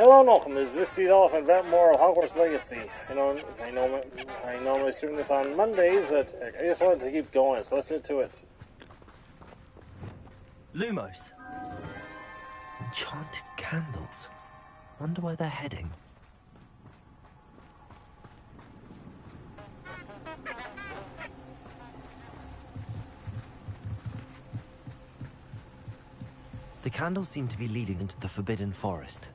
Hello and welcome, this is Mistydolphin, about more of Hogwarts Legacy. I normally stream this on Mondays, but I just wanted to keep going, so let's get to it. Lumos. Enchanted candles. Wonder where they're heading. The candles seem to be leading into the Forbidden Forest.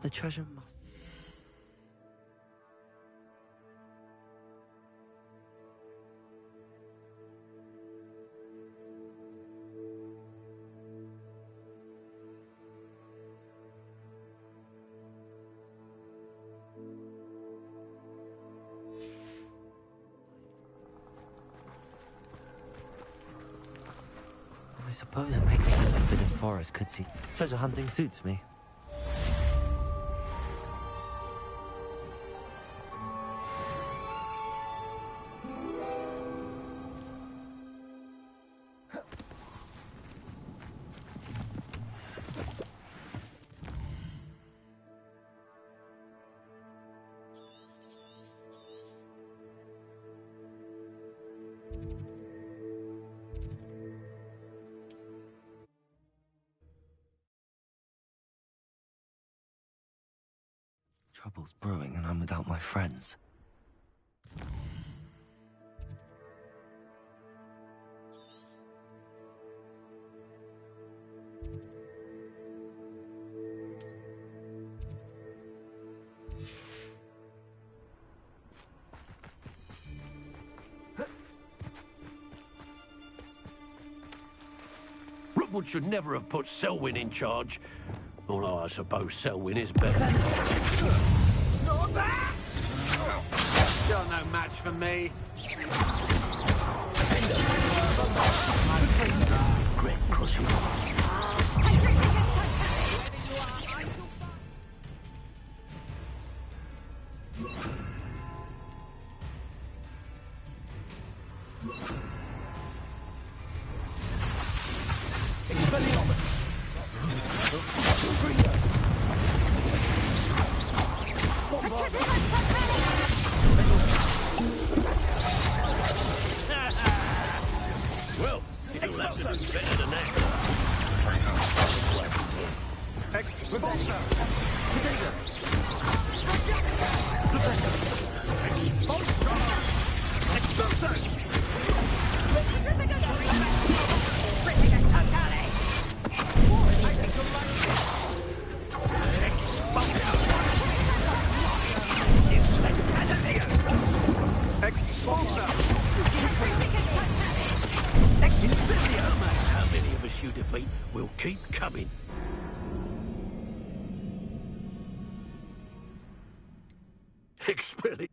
The treasure must... I suppose a picnic in the Forbidden Forest could see... Treasure hunting suits me. Trouble's brewing and I'm without my friends. Rookwood should never have put Selwyn in charge. Although I suppose Selwyn is better. Not that! Still no match for me. Grit cross your Well, you'll have to do better than that. Expulsor! How many of us you defeat will keep coming. Expelling.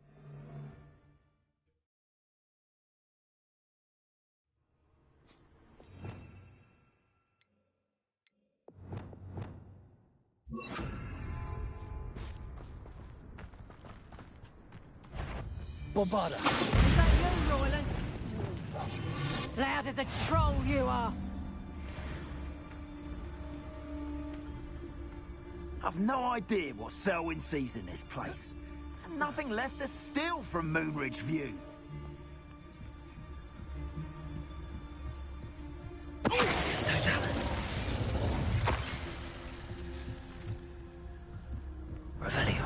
Bombarda. Is that you, Royland? Loud as a troll you are. I've no idea what Selwyn sees in this place. And nothing left to steal from Moonridge View. It's no Dallas. Revelio.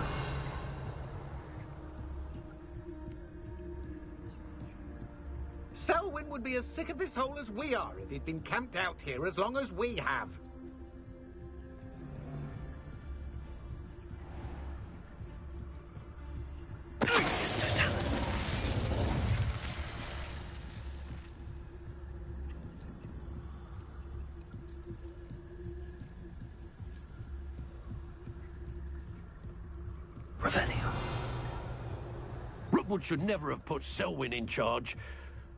Selwyn would be as sick of this hole as we are if he'd been camped out here as long as we have. Revelio. Rookwood should never have put Selwyn in charge.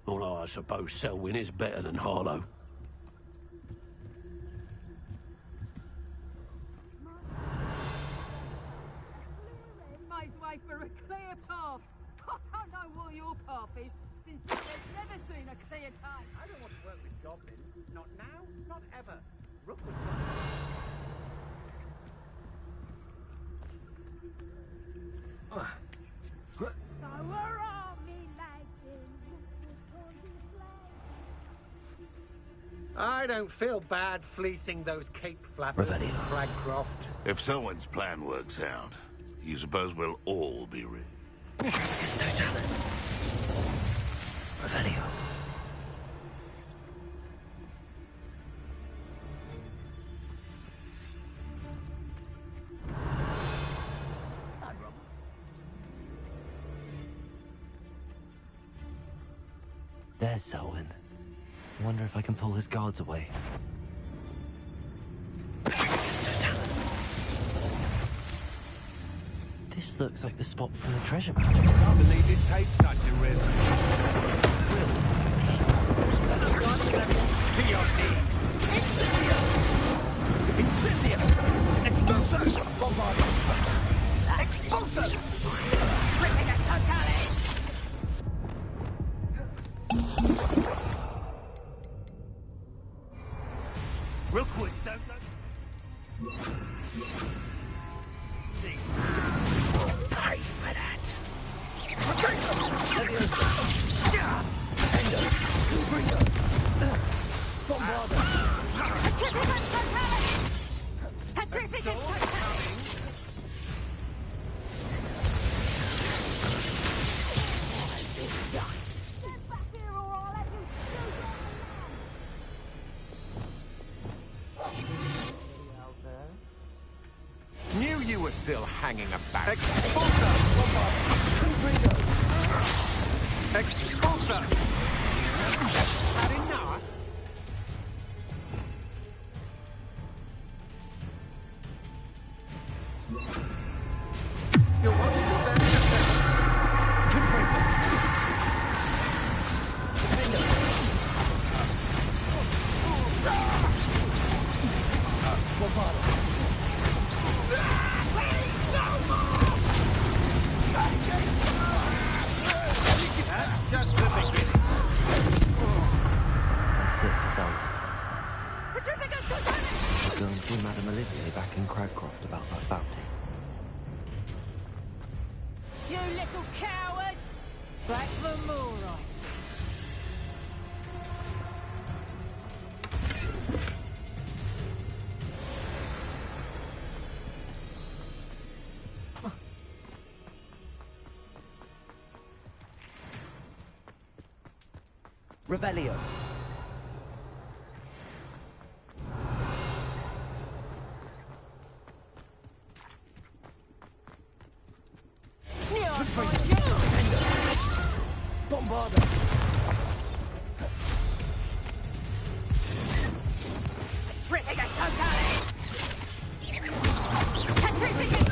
Although I suppose Selwyn is better than Harlow. Made way for a clear path. I don't know what your path is, since there's never seen a clear path. I don't want to work with goblins. Not now, not ever. Rookwood. So we're all me I don't feel bad fleecing those cape flappers in Cragcroft. If Selwyn's plan works out, you suppose we'll all be rich? Mistydolphin. Revelio. There's Selwyn. I wonder if I can pull his guards away. This looks like the spot from the treasure map. I can't believe it takes such a risk. To your knees! Incendio! Expulso! Bombardo! Expulso! Ripping a totale! Rookwoods don't know. Pay for that. Petrificus totale! Get back here or I'll let you shoot Knew you were still hanging about. Expulso! Expulso! Had enough? You're watching the best. That's just the beginning. That's it for Selwyn. Petrificus totale! I'll go and see Madame Olivier back in Cragcroft about that bounty. You little coward! Back for more, I see. Revelio. You'll find you! Bombardo! Petrificus totale! Petrificus!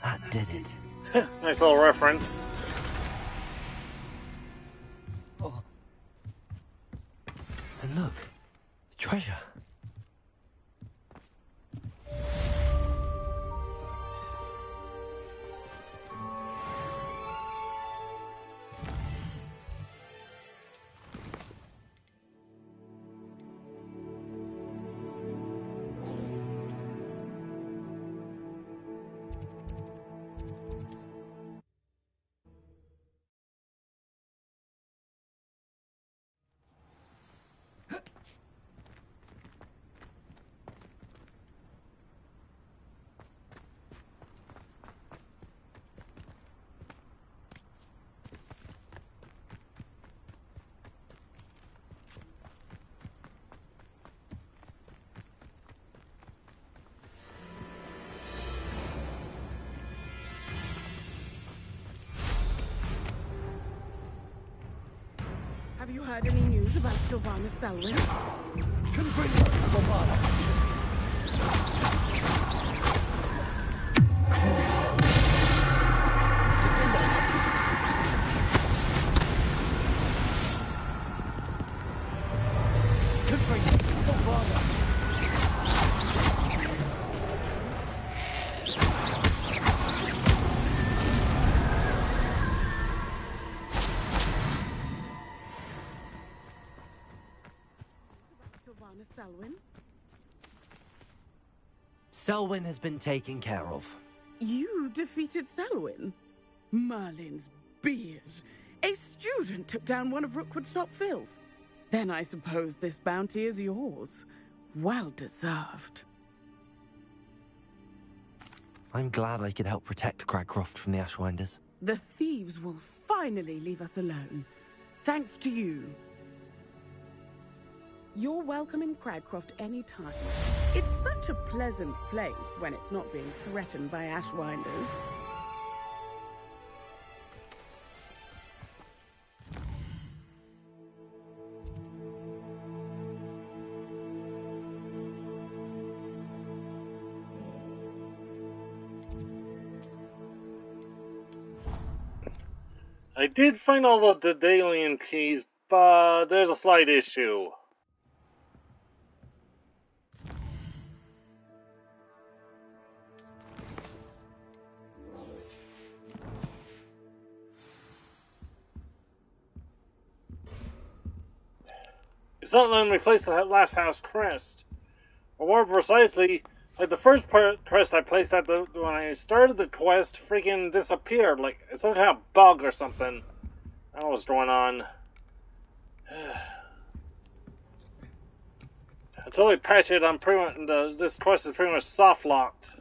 That did it. Nice little reference. Oh. And look, treasure. Have you heard any news about Sylvanus Selwyn? Sylvanus Selwyn? Selwyn has been taken care of. You defeated Selwyn? Merlin's beard. A student took down one of Rookwood's top filth. Then I suppose this bounty is yours. Well deserved. I'm glad I could help protect Cragcroft from the Ashwinders. The thieves will finally leave us alone. Thanks to you. You're welcome in Cragcroft anytime. It's such a pleasant place when it's not being threatened by Ashwinders. I did find all of the Daedalian keys, but there's a slight issue. It's not letting me place the last house crest. Or more precisely, like the first crest I placed at when I started the quest freaking disappeared. Like it's some kind of bug or something. I don't know what's going on. Until they patch it, I'm pretty much this quest is pretty much soft locked.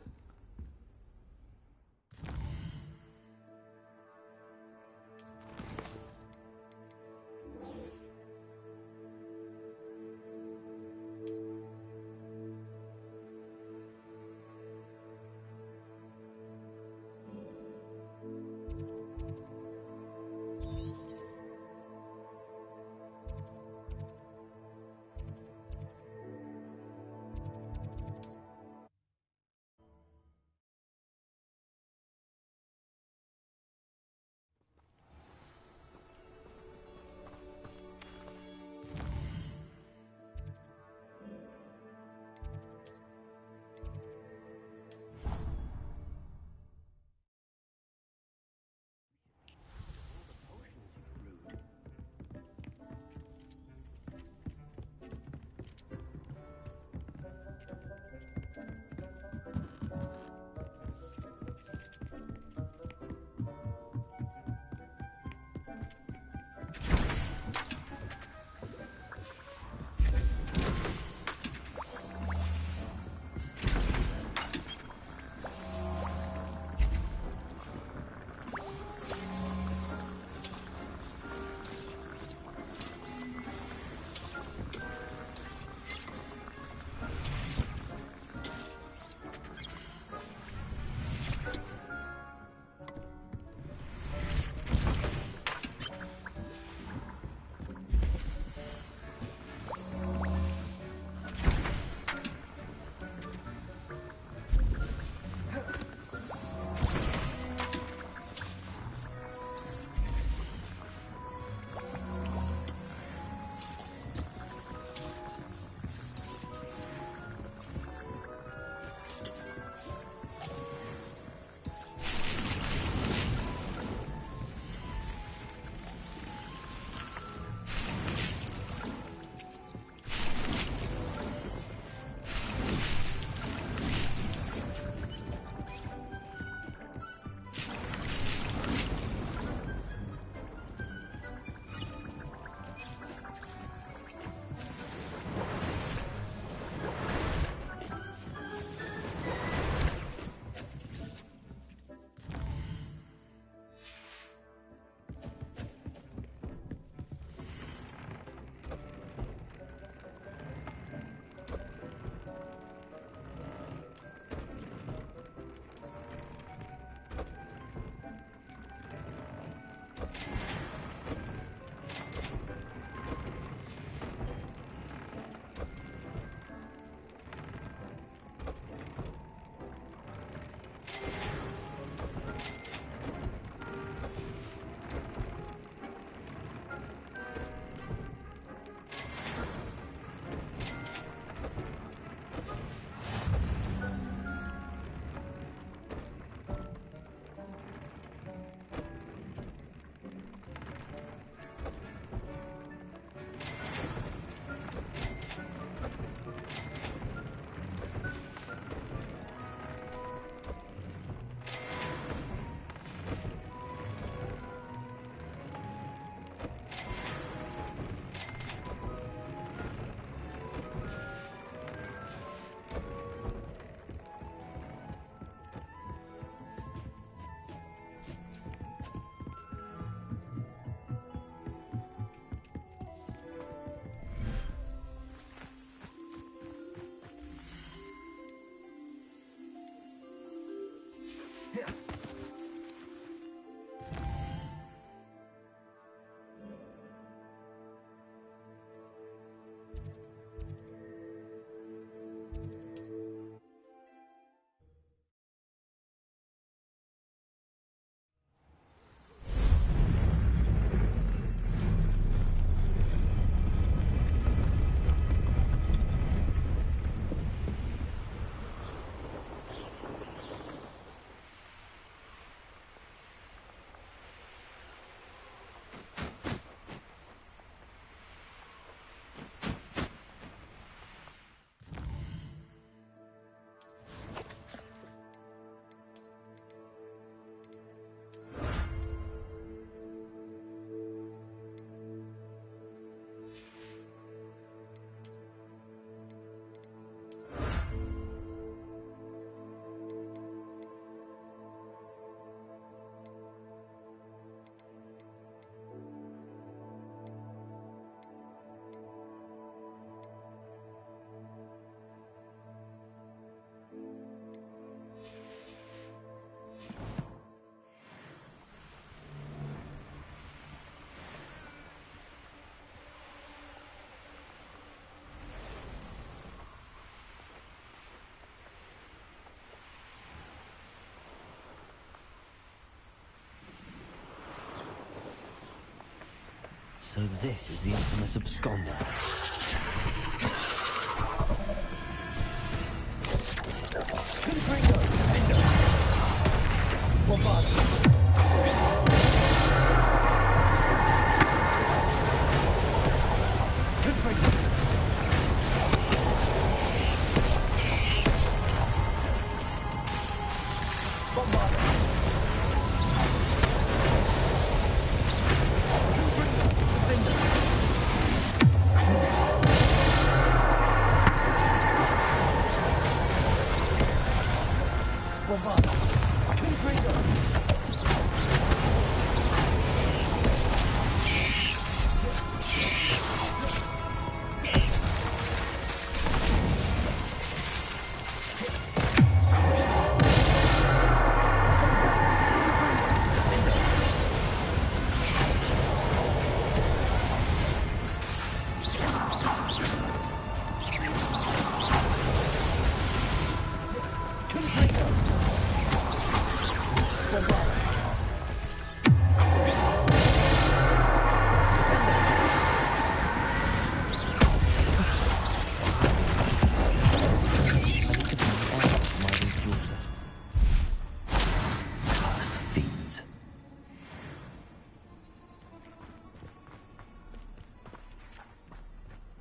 So this is the infamous absconder.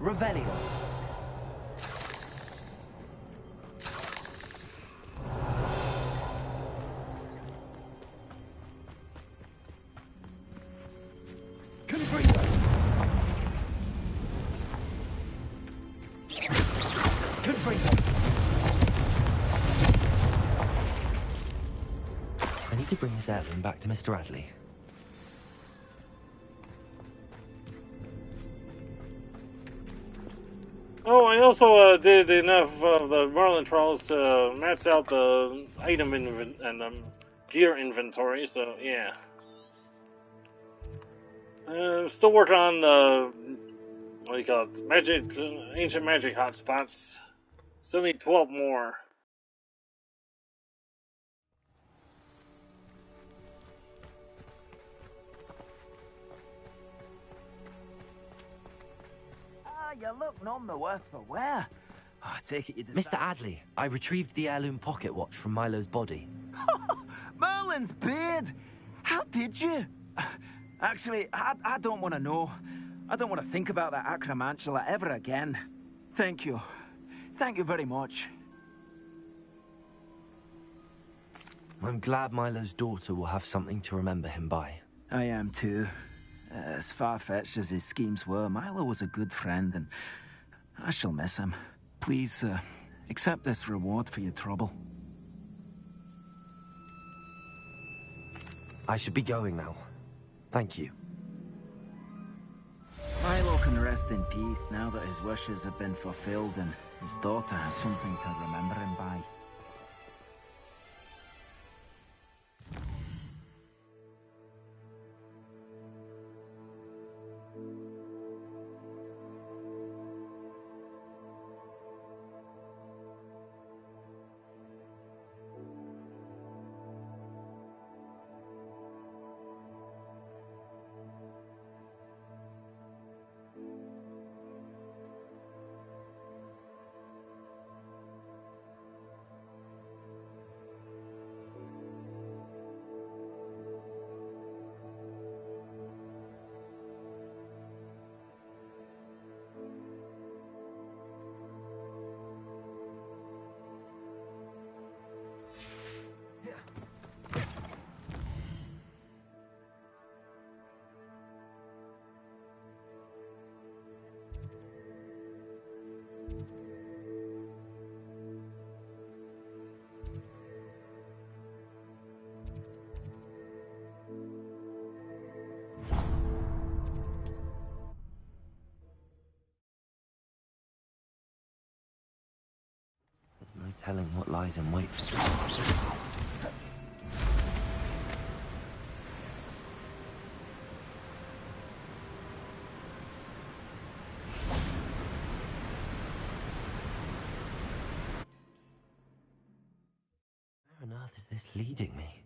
Revelio. I need to bring this heirloom back to Mr. Adley. Oh, I also did enough of the Merlin trials to max out the item and gear inventory, so yeah. Still working on the, what do you call it, ancient magic hotspots. Still need 12 more. You're looking on the worse for wear. I take it you Mr. Adley, I retrieved the heirloom pocket watch from Milo's body. Merlin's beard! How did you? Actually, I don't want to know. I don't want to think about that acromantula ever again. Thank you. Thank you very much. I'm glad Milo's daughter will have something to remember him by. I am too. As far-fetched as his schemes were, Milo was a good friend, and I shall miss him. Please, accept this reward for your trouble. I should be going now. Thank you. Milo can rest in peace now that his wishes have been fulfilled and his daughter has something to remember him by. There's no telling what lies in wait for me. Where on earth is this leading me?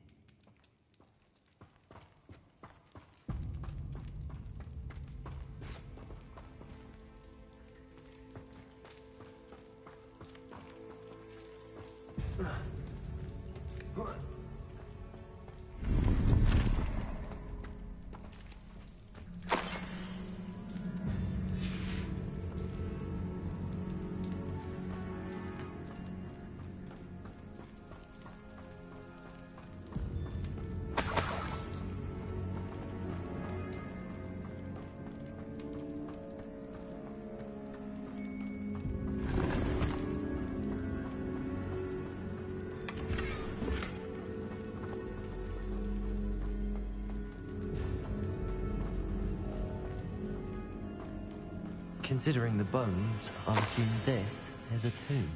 Considering the bones, I'll assume this is a tomb.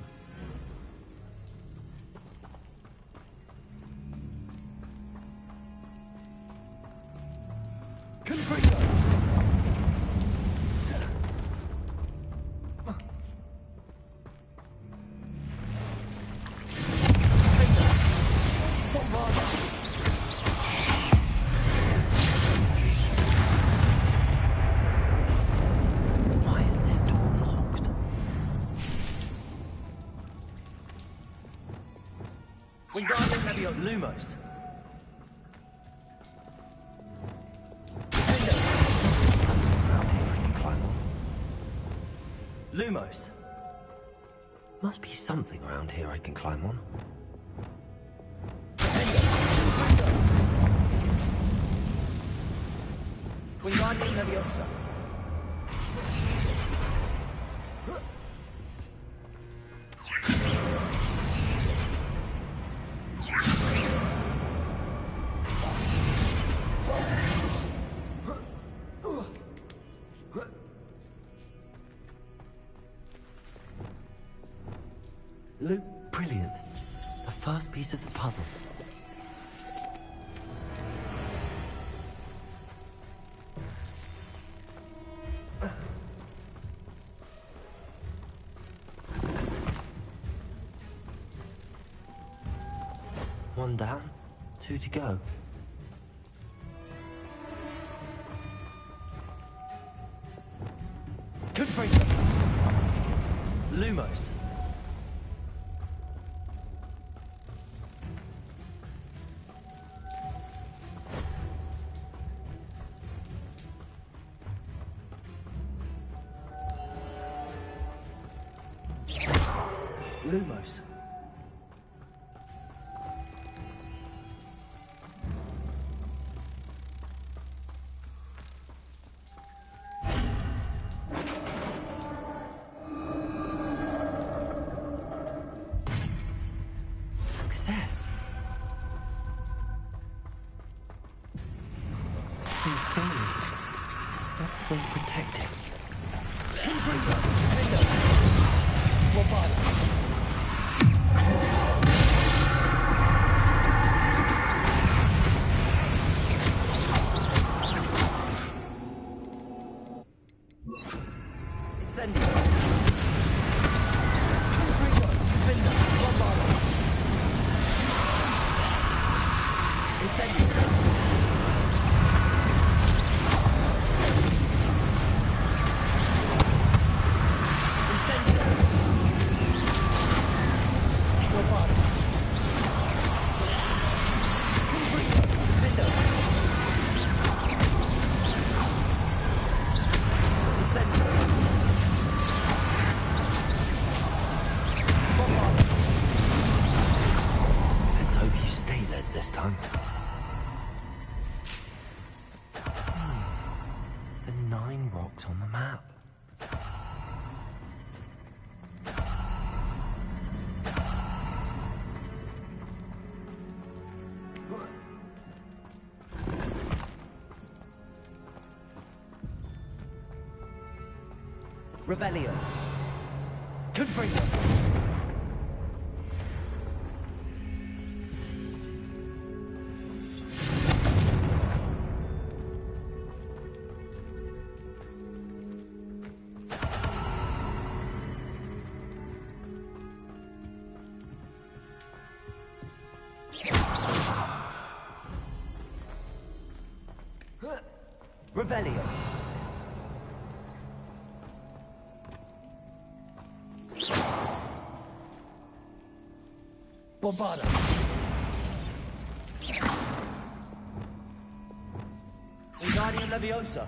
Why is this door locked? Wingardium Leviosa. Lumos. Something around here I can climb on. Lumos. Must be something around here I can climb on. Wingardium Leviosa. Luke, brilliant. The first piece of the puzzle. One down, 2 to go. Confringo. Lumos. Lumos. Success. They're failing. What are they protecting? Let's hope you stay dead this time. The 9 rocks on the map. Revelio. Confringo. Revelio. Bombarda. Wingardium Leviosa.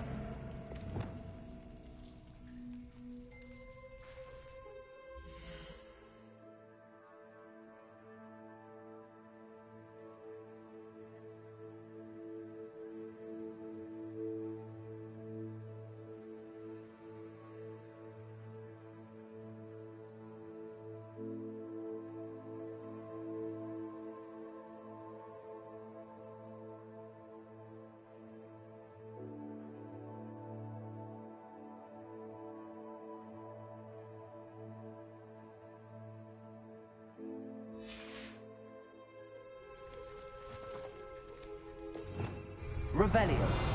Revelio.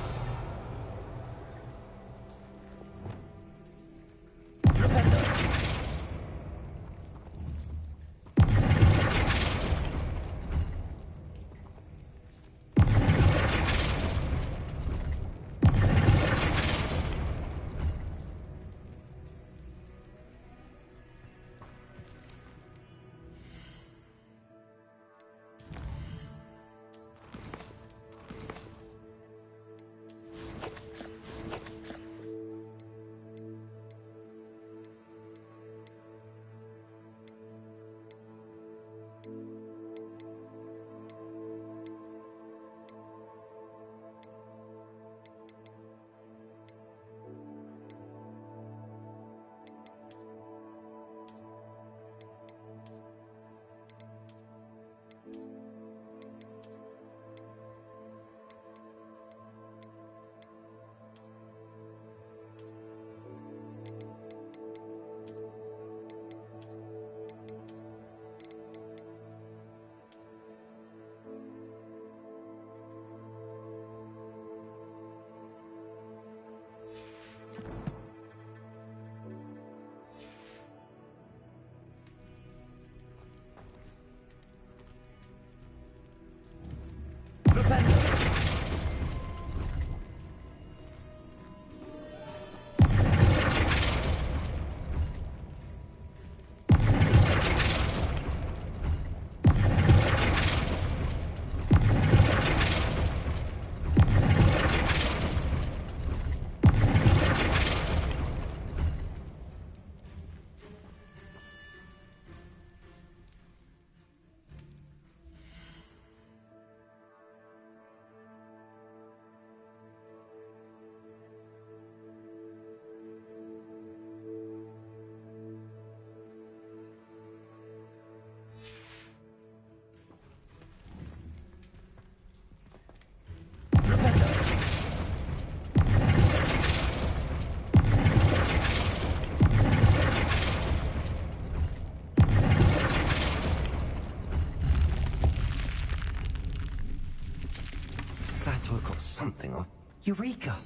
Glad to have got something off. Eureka!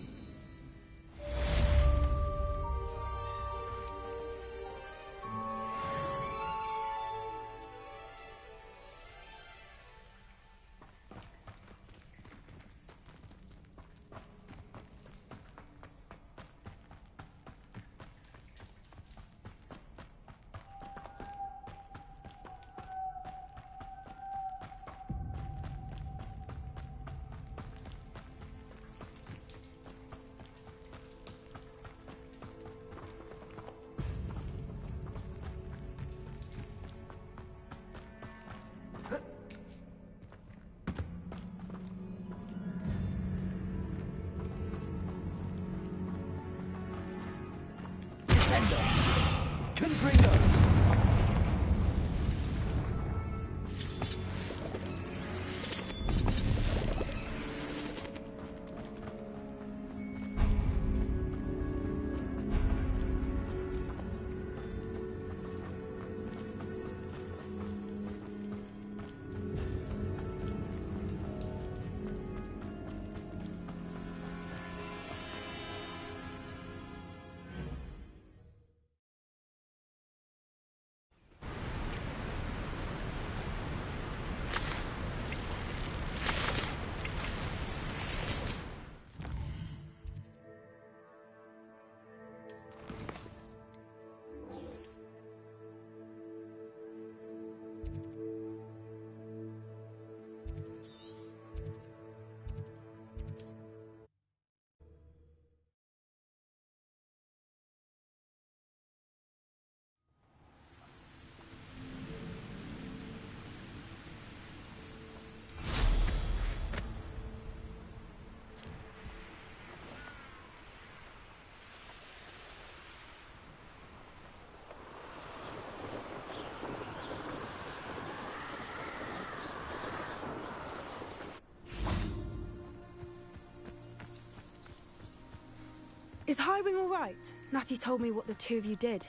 Is Highwing all right? Natty told me what the two of you did.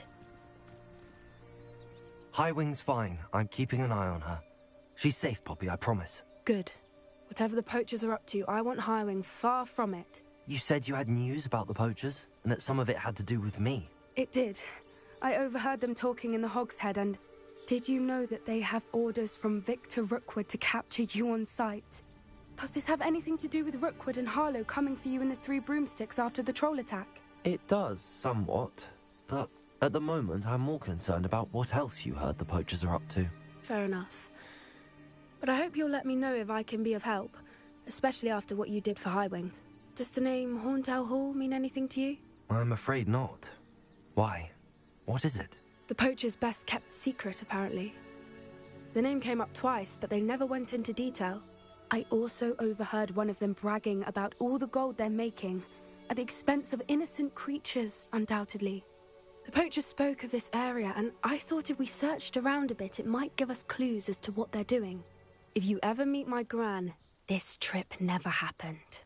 Highwing's fine. I'm keeping an eye on her. She's safe, Poppy, I promise. Good. Whatever the poachers are up to, I want Highwing far from it. You said you had news about the poachers, and that some of it had to do with me. It did. I overheard them talking in the Hogshead, and did you know that they have orders from Victor Rookwood to capture you on sight? Does this have anything to do with Rookwood and Harlow coming for you in the Three Broomsticks after the troll attack? It does, somewhat. But at the moment, I'm more concerned about what else you heard the poachers are up to. Fair enough. But I hope you'll let me know if I can be of help, especially after what you did for Highwing. Does the name Horntail Hall mean anything to you? I'm afraid not. Why? What is it? The poacher's best kept secret, apparently. The name came up twice, but they never went into detail. I also overheard one of them bragging about all the gold they're making, at the expense of innocent creatures, undoubtedly. The poachers spoke of this area, and I thought if we searched around a bit, it might give us clues as to what they're doing. If you ever meet my gran, this trip never happened.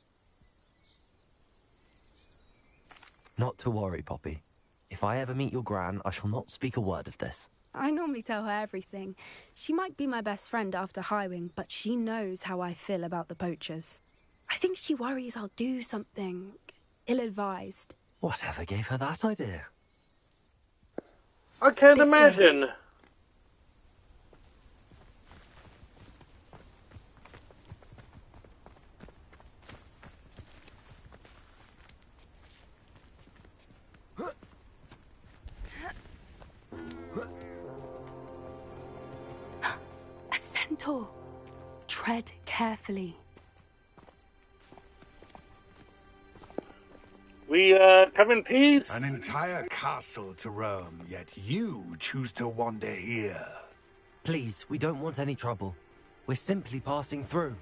Not to worry, Poppy. If I ever meet your gran, I shall not speak a word of this. I normally tell her everything. She might be my best friend after Highwing, but she knows how I feel about the poachers. I think she worries I'll do something ill-advised. Whatever gave her that idea? I can't This imagine. A centaur. Tread carefully. We come in peace. An entire castle to roam, yet you choose to wander here. Please, we don't want any trouble. We're simply passing through.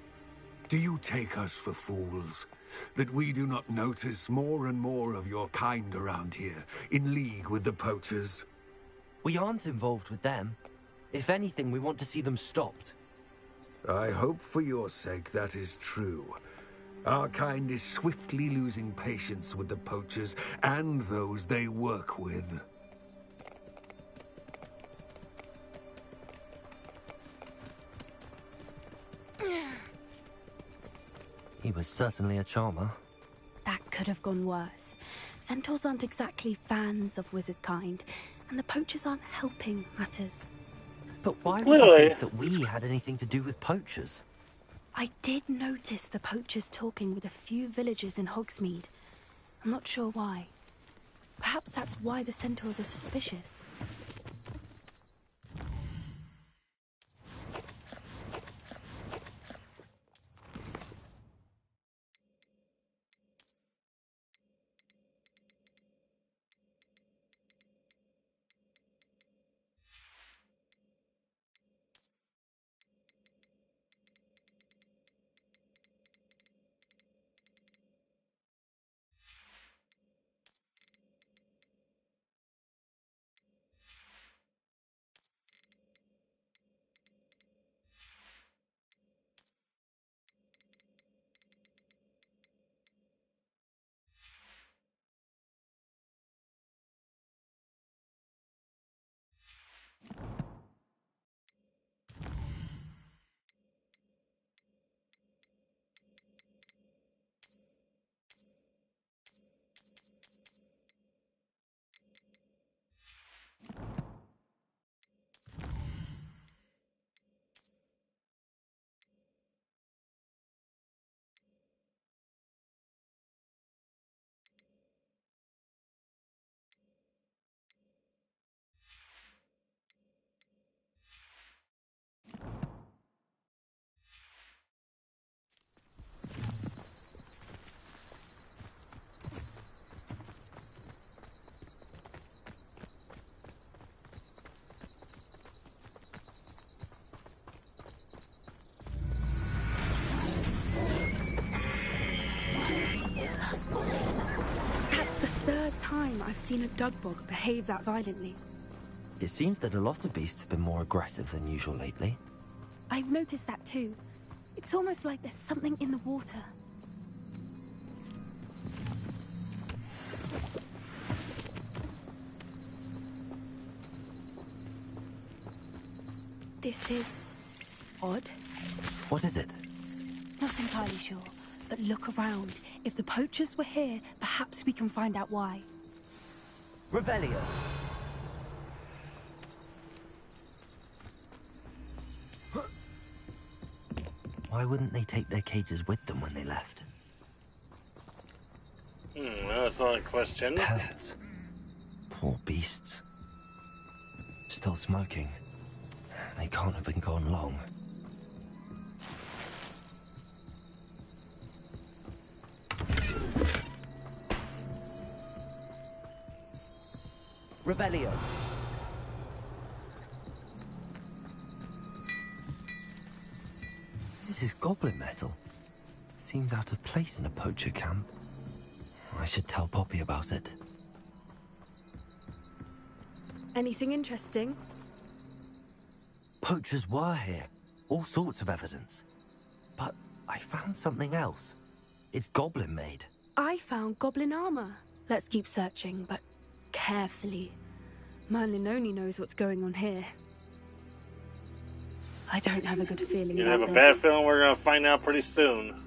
Do you take us for fools? That we do not notice more and more of your kind around here, in league with the poachers? We aren't involved with them. If anything, we want to see them stopped. I hope for your sake that is true. Our kind is swiftly losing patience with the poachers and those they work with. He was certainly a charmer. That could have gone worse. Centaurs aren't exactly fans of wizard kind, and the poachers aren't helping matters. But why would you think that we had anything to do with poachers? I did notice the poachers talking with a few villagers in Hogsmeade. I'm not sure why. Perhaps that's why the centaurs are suspicious. I've seen a dugbog behave that violently. It seems that a lot of beasts have been more aggressive than usual lately. I've noticed that too. It's almost like there's something in the water. This is odd. What is it? A entirely sure, but look around. If the poachers were here, perhaps we can find out why. Revelio. Why wouldn't they take their cages with them when they left? That's not a question. Pellets. Poor beasts. Still smoking. They can't have been gone long. Revelio. This is goblin metal. Seems out of place in a poacher camp. I should tell Poppy about it. Anything interesting? Poachers were here. All sorts of evidence. But I found something else. It's goblin made. I found goblin armor. Let's keep searching, but carefully. Merlin only knows what's going on here. I don't have a good feeling You about have a this. bad feeling we're gonna find out pretty soon.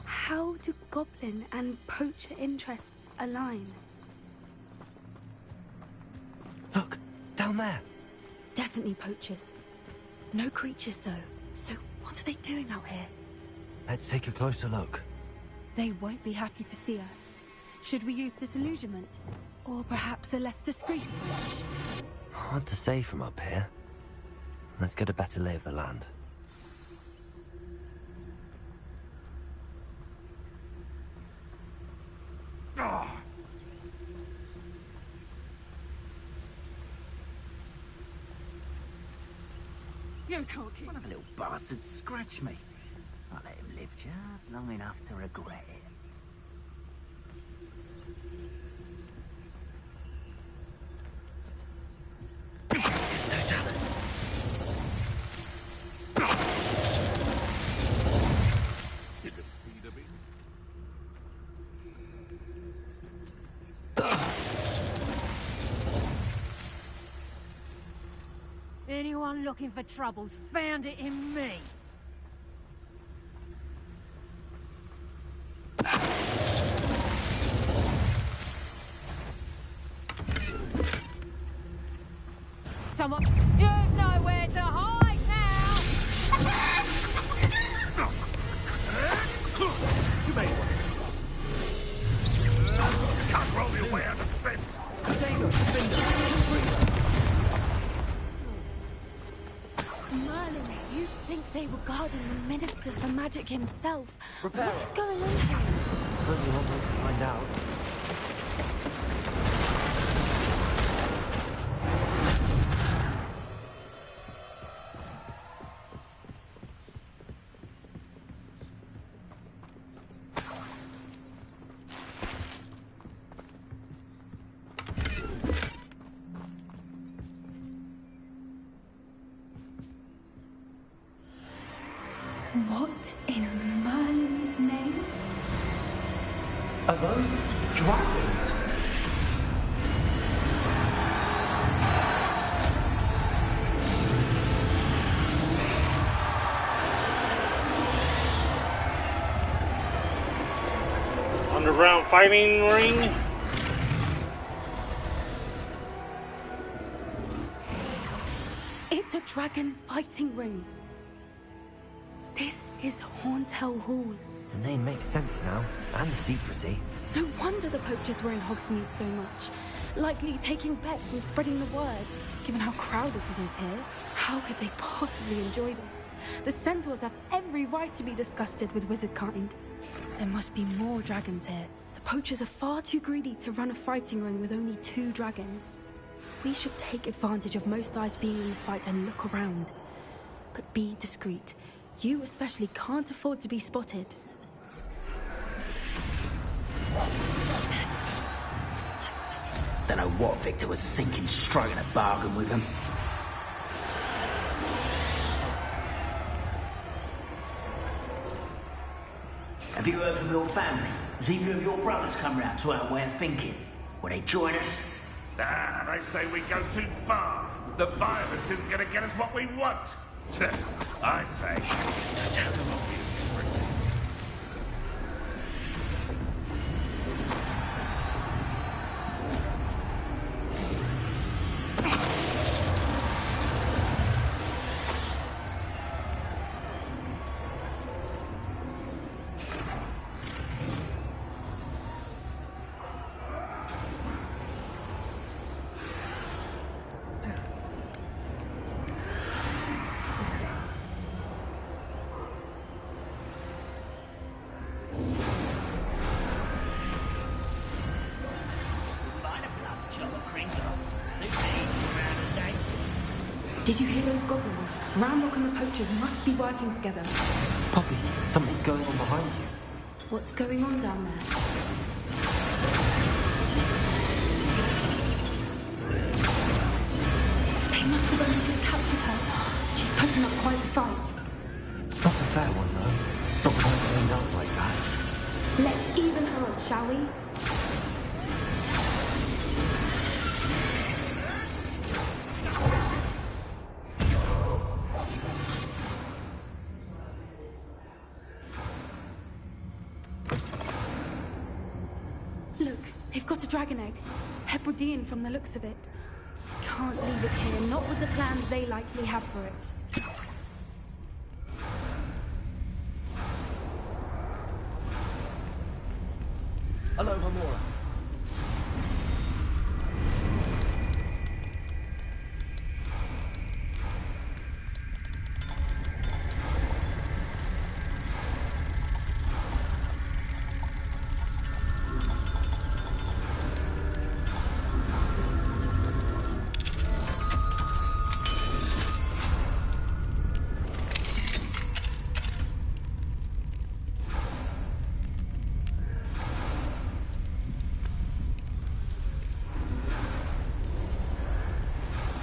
How do goblin and poacher interests align? Look, down there. Definitely poachers. No creatures, though. So what are they doing out here? Let's take a closer look. They won't be happy to see us. Should we use disillusionment? Or perhaps a less discreet approach? Hard to say from up here. Let's get a better lay of the land. You can't keep... One of the little bastards scratched me. I'll let him live just long enough to regret it. It's no jealous. Anyone looking for troubles found it in me. Someone... You've nowhere to hide now! You may can't roll your way out of fist. Merlin, you'd think they were guarding the Minister for Magic himself. Repair. What is going on here? Only one way to find out. What in Merlin's name? Are those dragons? Underground fighting ring? It's a dragon fighting ring. This is Hauntel Hall. The name makes sense now, and the secrecy. No wonder the poachers were in Hogsmeade so much. Likely taking bets and spreading the word, given how crowded it is here. How could they possibly enjoy this? The centaurs have every right to be disgusted with wizard kind. There must be more dragons here. The poachers are far too greedy to run a fighting ring with only 2 dragons. We should take advantage of most eyes being in the fight and look around. But be discreet. You especially can't afford to be spotted. Don't know what Victor was thinking, striking a bargain with him. Have you heard from your family? Has either of your brothers come round to our way of thinking? Will they join us? Nah, they say we go too far. The violence isn't going to get us what we want. I say. Did you hear those goblins? Ramrock and the poachers must be working together. Poppy, something's going on behind you. What's going on down there? They must have only just captured her. She's putting up quite the fight. Not a fair one, though. Not when I turned out like that. Let's even her up, shall we? Look, they've got a dragon egg. Hebridean from the looks of it. Can't leave it here, not with the plans they likely have for it. Hello, Hamora.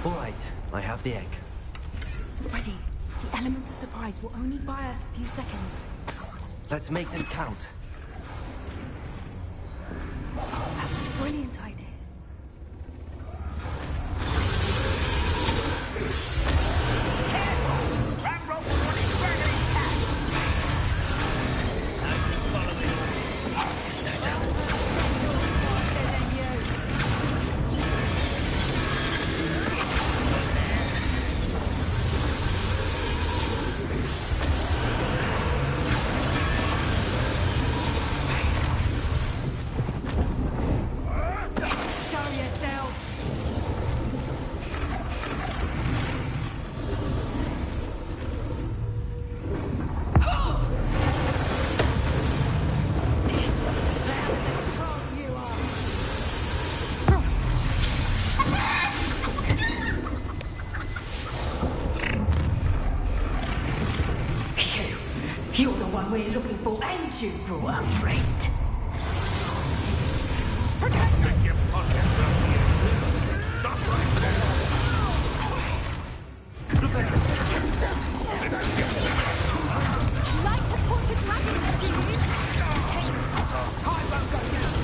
All right, I have the egg. Ready. The elements of surprise will only buy us a few seconds. Let's make them count. That's a brilliant idea. You're the one we're looking for, and you brought a friend. Take your pockets up here. Stop right there. Like the tortured dragon, Steve! I won't go down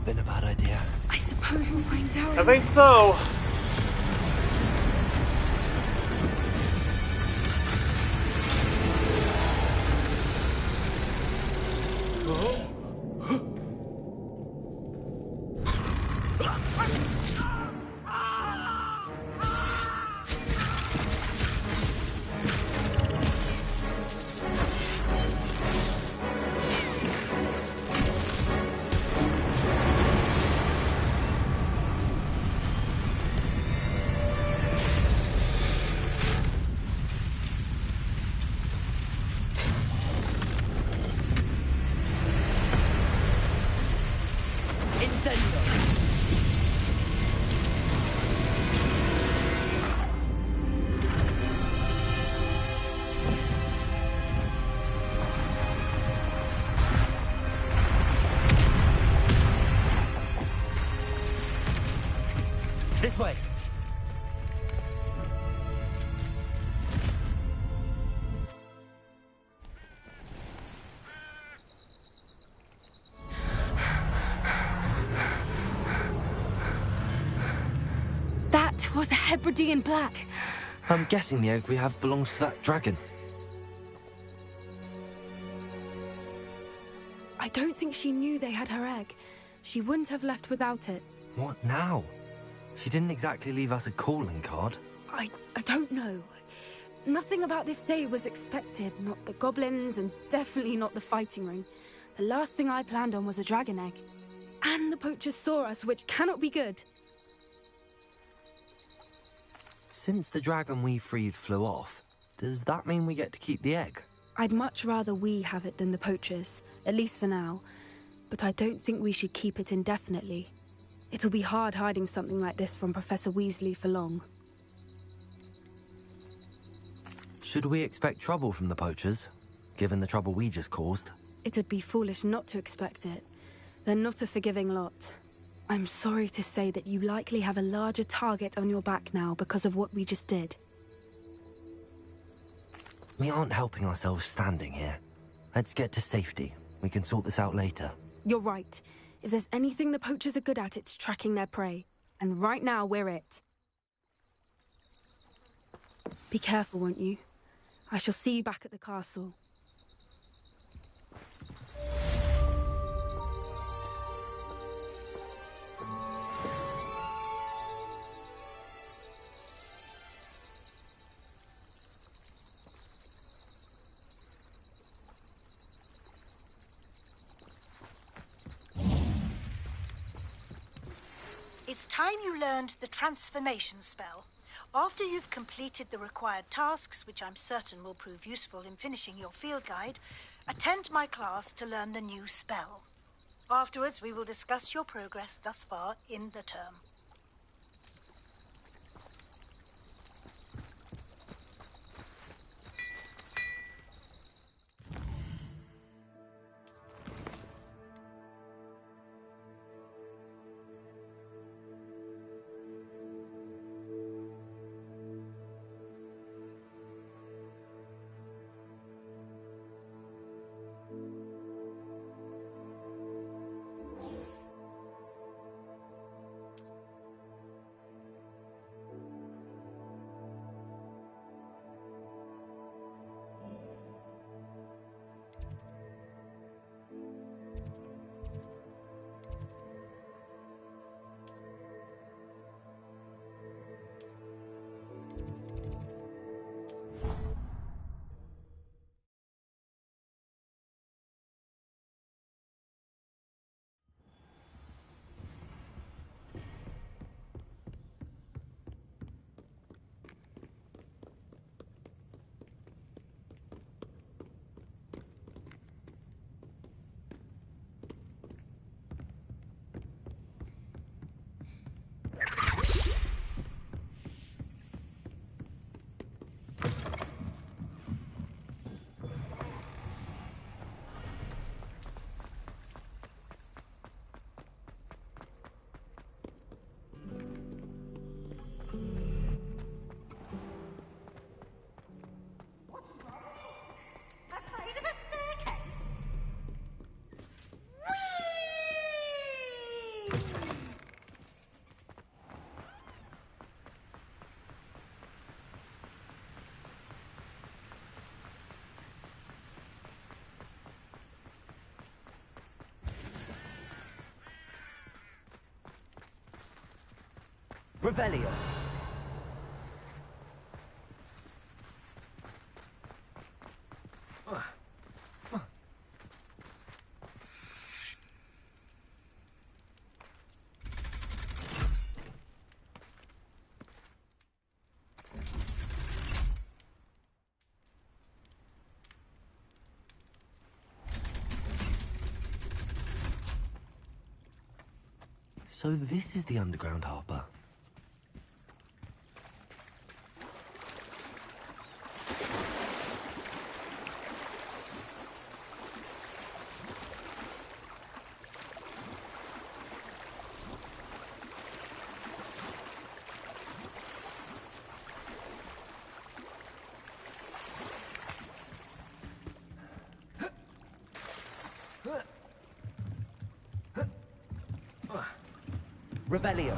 been a bad idea. I suppose we'll find out. I think so. This way. That was a Hebridean black. I'm guessing the egg we have belongs to that dragon. I don't think she knew they had her egg. She wouldn't have left without it. What now? She didn't exactly leave us a calling card. I don't know. Nothing about this day was expected. Not the goblins, and definitely not the fighting ring. The last thing I planned on was a dragon egg. And the poachers saw us, which cannot be good. Since the dragon we freed flew off, does that mean we get to keep the egg? I'd much rather we have it than the poachers, at least for now. But I don't think we should keep it indefinitely. It'll be hard hiding something like this from Professor Weasley for long. Should we expect trouble from the poachers, given the trouble we just caused? It'd be foolish not to expect it. They're not a forgiving lot. I'm sorry to say that you likely have a larger target on your back now because of what we just did. We aren't helping ourselves standing here. Let's get to safety. We can sort this out later. You're right. If there's anything the poachers are good at, it's tracking their prey. And right now, we're it. Be careful, won't you? I shall see you back at the castle. It's time you learned the transformation spell. After you've completed the required tasks, which I'm certain will prove useful in finishing your field guide, attend my class to learn the new spell. Afterwards, we will discuss your progress thus far in the term. Revelio. So this is the underground harbour. Revelio.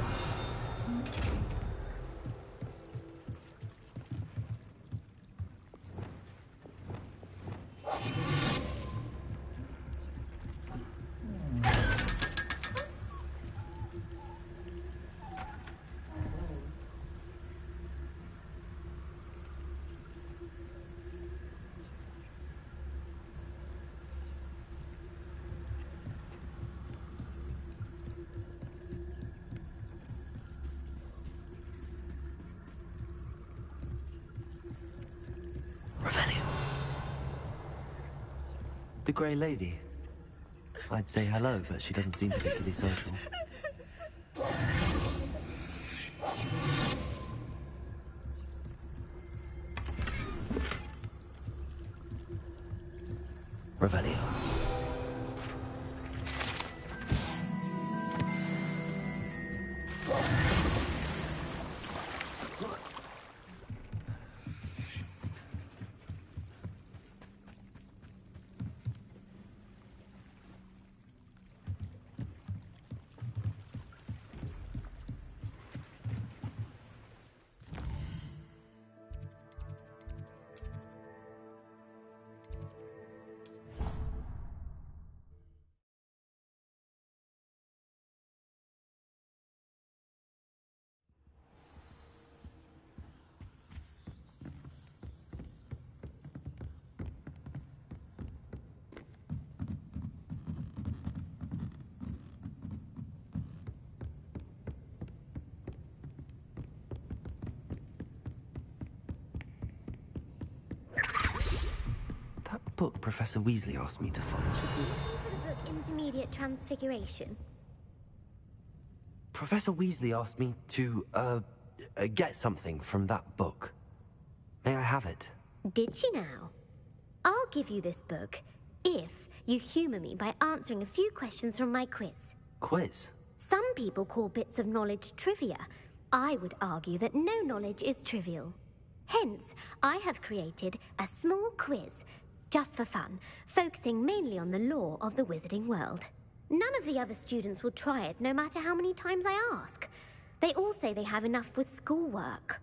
The Grey Lady. I'd say hello, but she doesn't seem particularly social. Revelio. Book Professor Weasley asked me to find. For the book Intermediate Transfiguration. Professor Weasley asked me to, get something from that book. May I have it? Did she now? I'll give you this book if you humour me by answering a few questions from my quiz. Quiz? Some people call bits of knowledge trivia. I would argue that no knowledge is trivial. Hence, I have created a small quiz just for fun, focusing mainly on the lore of the wizarding world. None of the other students will try it, no matter how many times I ask. They all say they have enough with schoolwork.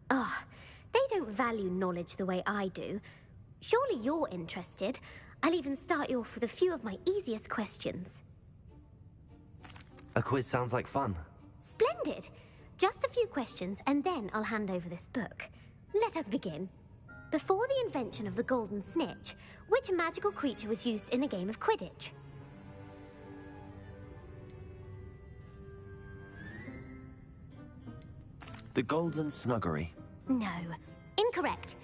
Ugh, they don't value knowledge the way I do. Surely you're interested. I'll even start you off with a few of my easiest questions. A quiz sounds like fun. Splendid! Just a few questions, and then I'll hand over this book. Let us begin. Before the invention of the golden snitch, which magical creature was used in a game of Quidditch? The Golden Snuggery. No. Incorrect.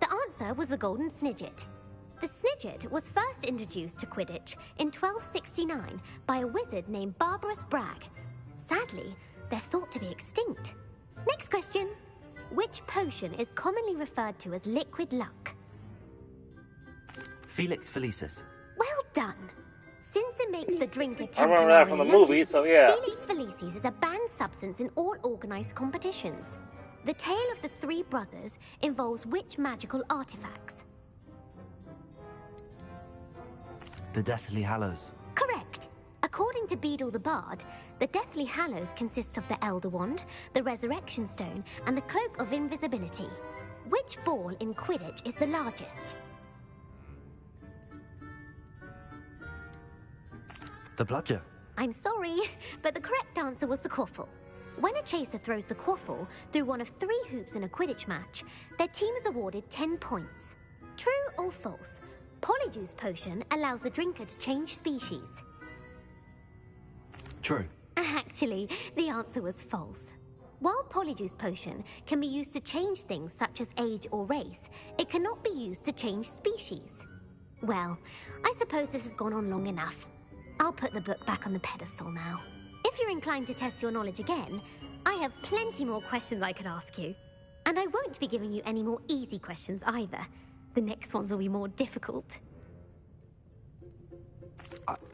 The answer was the golden snidget. The snidget was first introduced to Quidditch in 1269 by a wizard named Barbarous Bragg. Sadly, they're thought to be extinct. Next question. Which potion is commonly referred to as liquid luck? Felix Felicis. Well done. Since it makes the drinker I remember that from the movie, so yeah. Felix Felicis is a banned substance in all organised competitions. The tale of the three brothers involves which magical artifacts? The Deathly Hallows. Correct. According to Beedle the Bard, the Deathly Hallows consists of the Elder Wand, the Resurrection Stone, and the Cloak of Invisibility. Which ball in Quidditch is the largest? The Bludger. I'm sorry, but the correct answer was the Quaffle. When a chaser throws the quaffle through one of 3 hoops in a Quidditch match, their team is awarded 10 points. True or false? Polyjuice Potion allows the drinker to change species. True. Actually, the answer was false. While Polyjuice Potion can be used to change things such as age or race, it cannot be used to change species. Well, I suppose this has gone on long enough. I'll put the book back on the pedestal now. If you're inclined to test your knowledge again, I have plenty more questions I could ask you. And I won't be giving you any more easy questions either. The next ones will be more difficult.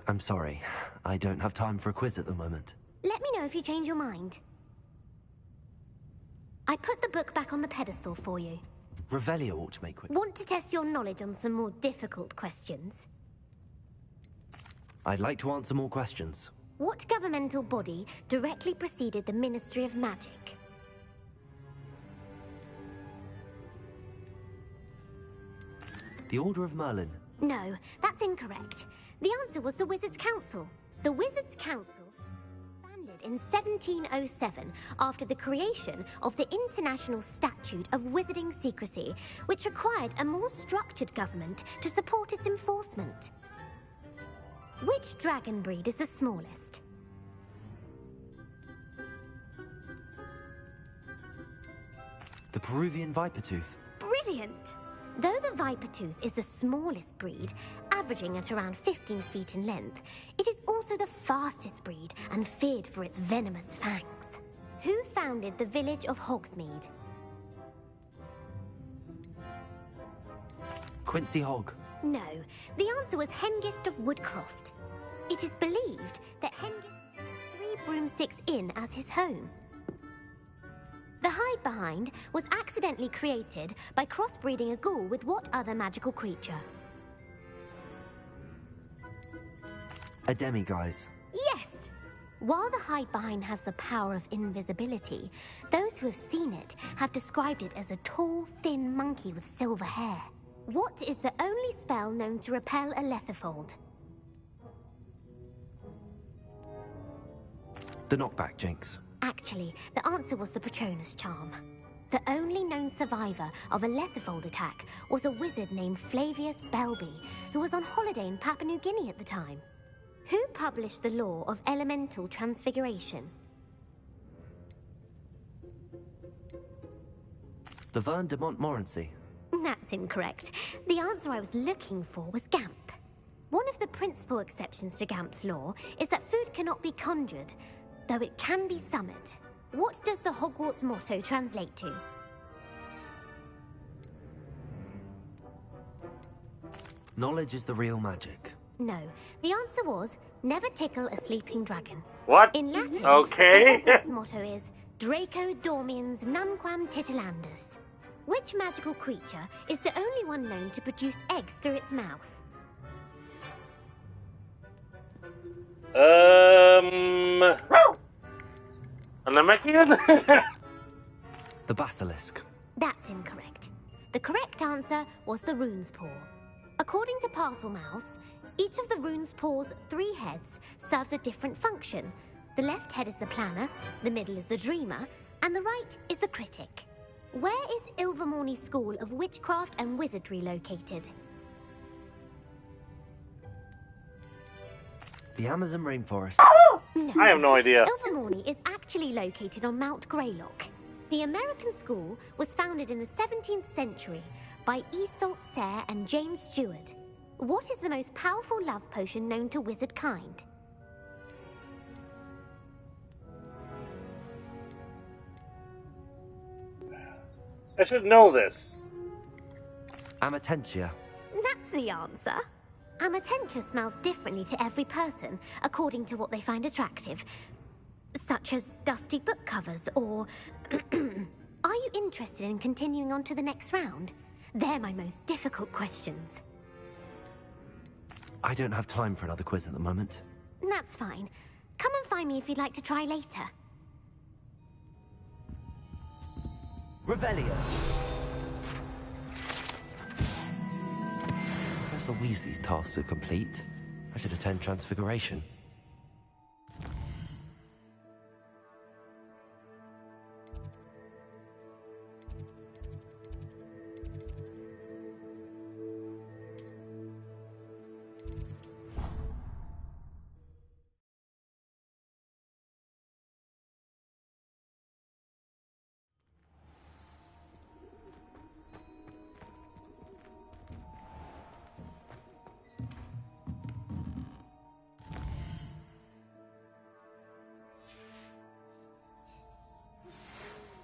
I'm sorry. I don't have time for a quiz at the moment. Let me know if you change your mind. I put the book back on the pedestal for you. Revelio ought to make quiz. Want to test your knowledge on some more difficult questions? I'd like to answer more questions. What governmental body directly preceded the Ministry of Magic? The Order of Merlin. No, that's incorrect. The answer was the Wizards' Council. The Wizards' Council expanded in 1707 after the creation of the International Statute of Wizarding Secrecy, which required a more structured government to support its enforcement. Which dragon breed is the smallest? The Peruvian Vipertooth. Brilliant! Though the Vipertooth is the smallest breed, averaging at around 15 feet in length, it is also the fastest breed and feared for its venomous fangs. Who founded the village of Hogsmeade? Quincy Hogg. No, the answer was Hengist of Woodcroft. It is believed that Hengist had 3 broomsticks inn as his home. The Hide Behind was accidentally created by crossbreeding a ghoul with what other magical creature? A demiguise. Yes! While the Hide Behind has the power of invisibility, those who have seen it have described it as a tall, thin monkey with silver hair. What is the only spell known to repel a Letherfold? The Knockback Jinx. Actually, the answer was the Patronus Charm. The only known survivor of a Letherfold attack was a wizard named Flavius Belby, who was on holiday in Papua New Guinea at the time. Who published the law of elemental transfiguration? Laverne de Montmorency. That's incorrect. The answer I was looking for was Gamp. One of the principal exceptions to Gamp's law is that food cannot be conjured, though it can be summoned. What does the Hogwarts motto translate to? Knowledge is the real magic. No, the answer was, never tickle a sleeping dragon. What? In Latin, Okay. the Hogwarts motto is, Draco dormiens nunquam titilandus. Which magical creature is the only one known to produce eggs through its mouth? An Namekian? The Basilisk. That's incorrect. The correct answer was the Rune's Paw. According to Parselmouths, each of the Rune's Paw's 3 heads serves a different function. The left head is the planner, the middle is the dreamer, and the right is the critic. Where is Ilvermorny School of Witchcraft and Wizardry located? The Amazon rainforest. No. I have no idea. Ilvermorny is actually located on Mount Greylock. The American school was founded in the 17th century by Iseult Sayre and James Stewart. What is the most powerful love potion known to wizard kind? I should know this. Amatentia. That's the answer. Amatentia smells differently to every person, according to what they find attractive, such as dusty book covers or... Are you interested in continuing on to the next round? They're my most difficult questions. I don't have time for another quiz at the moment. That's fine. Come and find me if you'd like to try later. Revelio. Professor Weasley's tasks are complete. I should attend Transfiguration.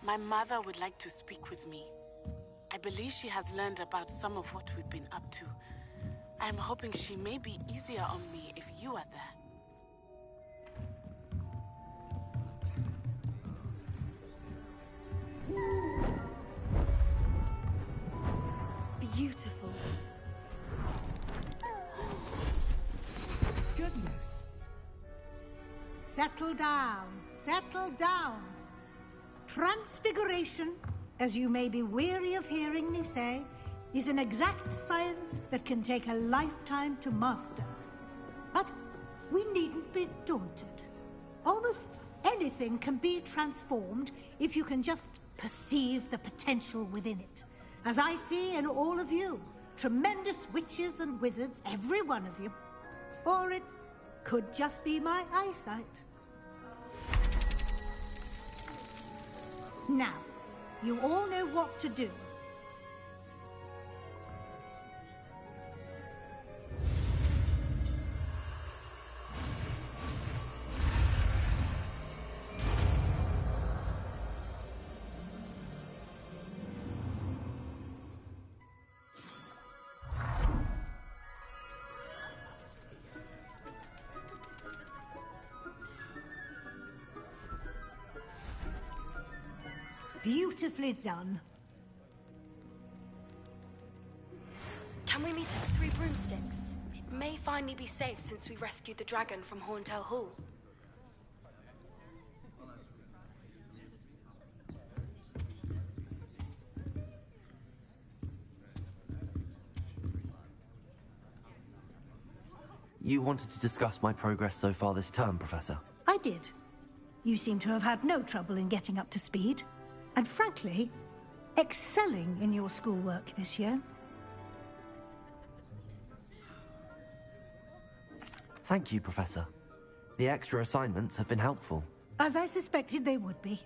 My mother would like to speak with me. I believe she has learned about some of what we've been up to. I'm hoping she may be easier on me if you are there. Beautiful. Goodness. Settle down. Settle down. Transfiguration, as you may be weary of hearing me say, is an exact science that can take a lifetime to master. But we needn't be daunted. Almost anything can be transformed if you can just perceive the potential within it. As I see in all of you, tremendous witches and wizards, every one of you. Or it could just be my eyesight. Now, you all know what to do. Beautifully done. Can we meet at 3 Broomsticks? It may finally be safe since we rescued the dragon from Horntail Hall. You wanted to discuss my progress so far this term, Professor? I did. You seem to have had no trouble in getting up to speed. And frankly, excelling in your schoolwork this year. Thank you, Professor. The extra assignments have been helpful. As I suspected they would be.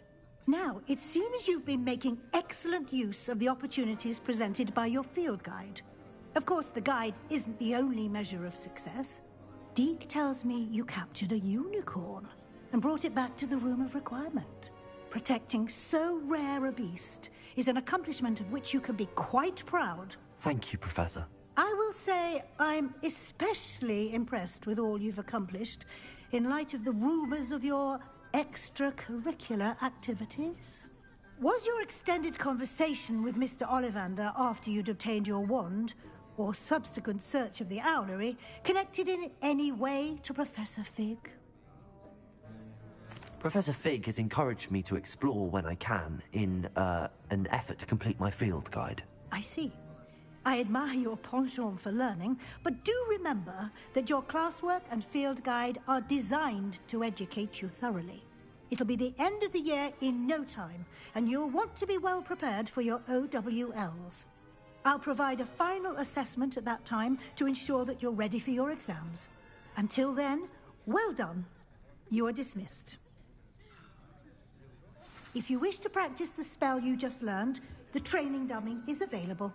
Now, it seems you've been making excellent use of the opportunities presented by your field guide. Of course, the guide isn't the only measure of success. Deke tells me you captured a unicorn and brought it back to the Room of Requirement. Protecting so rare a beast is an accomplishment of which you can be quite proud. Thank you, Professor. I will say I'm especially impressed with all you've accomplished in light of the rumors of your extracurricular activities. Was your extended conversation with Mr. Ollivander after you'd obtained your wand, or subsequent search of the owlery, connected in any way to Professor Fig? Professor Fig has encouraged me to explore when I can in an effort to complete my field guide. I see. I admire your penchant for learning, but do remember that your classwork and field guide are designed to educate you thoroughly. It'll be the end of the year in no time, and you'll want to be well prepared for your OWLs. I'll provide a final assessment at that time to ensure that you're ready for your exams. Until then, well done. You are dismissed. If you wish to practice the spell you just learned, the training dummy is available.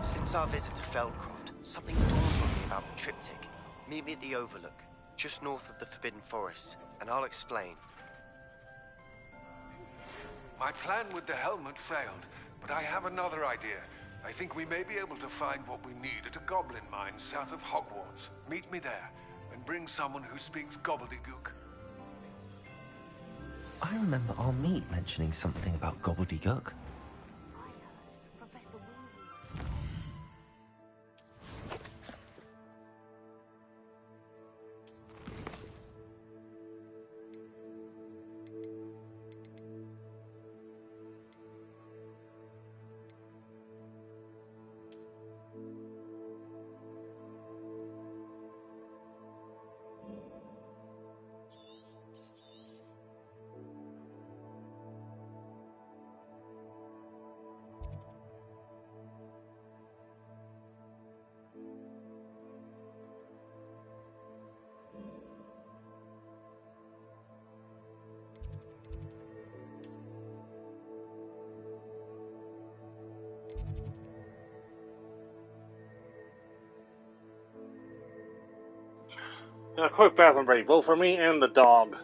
Since our visit to Feldcroft, something dawned on me about the triptych. Meet me at the Overlook, just north of the Forbidden Forest, and I'll explain. My plan with the helmet failed, but I have another idea. I think we may be able to find what we need at a goblin mine south of Hogwarts. Meet me there, and bring someone who speaks gobbledygook. I remember our meet mentioning something about gobbledygook. A quick bathroom break, both for me and the dog.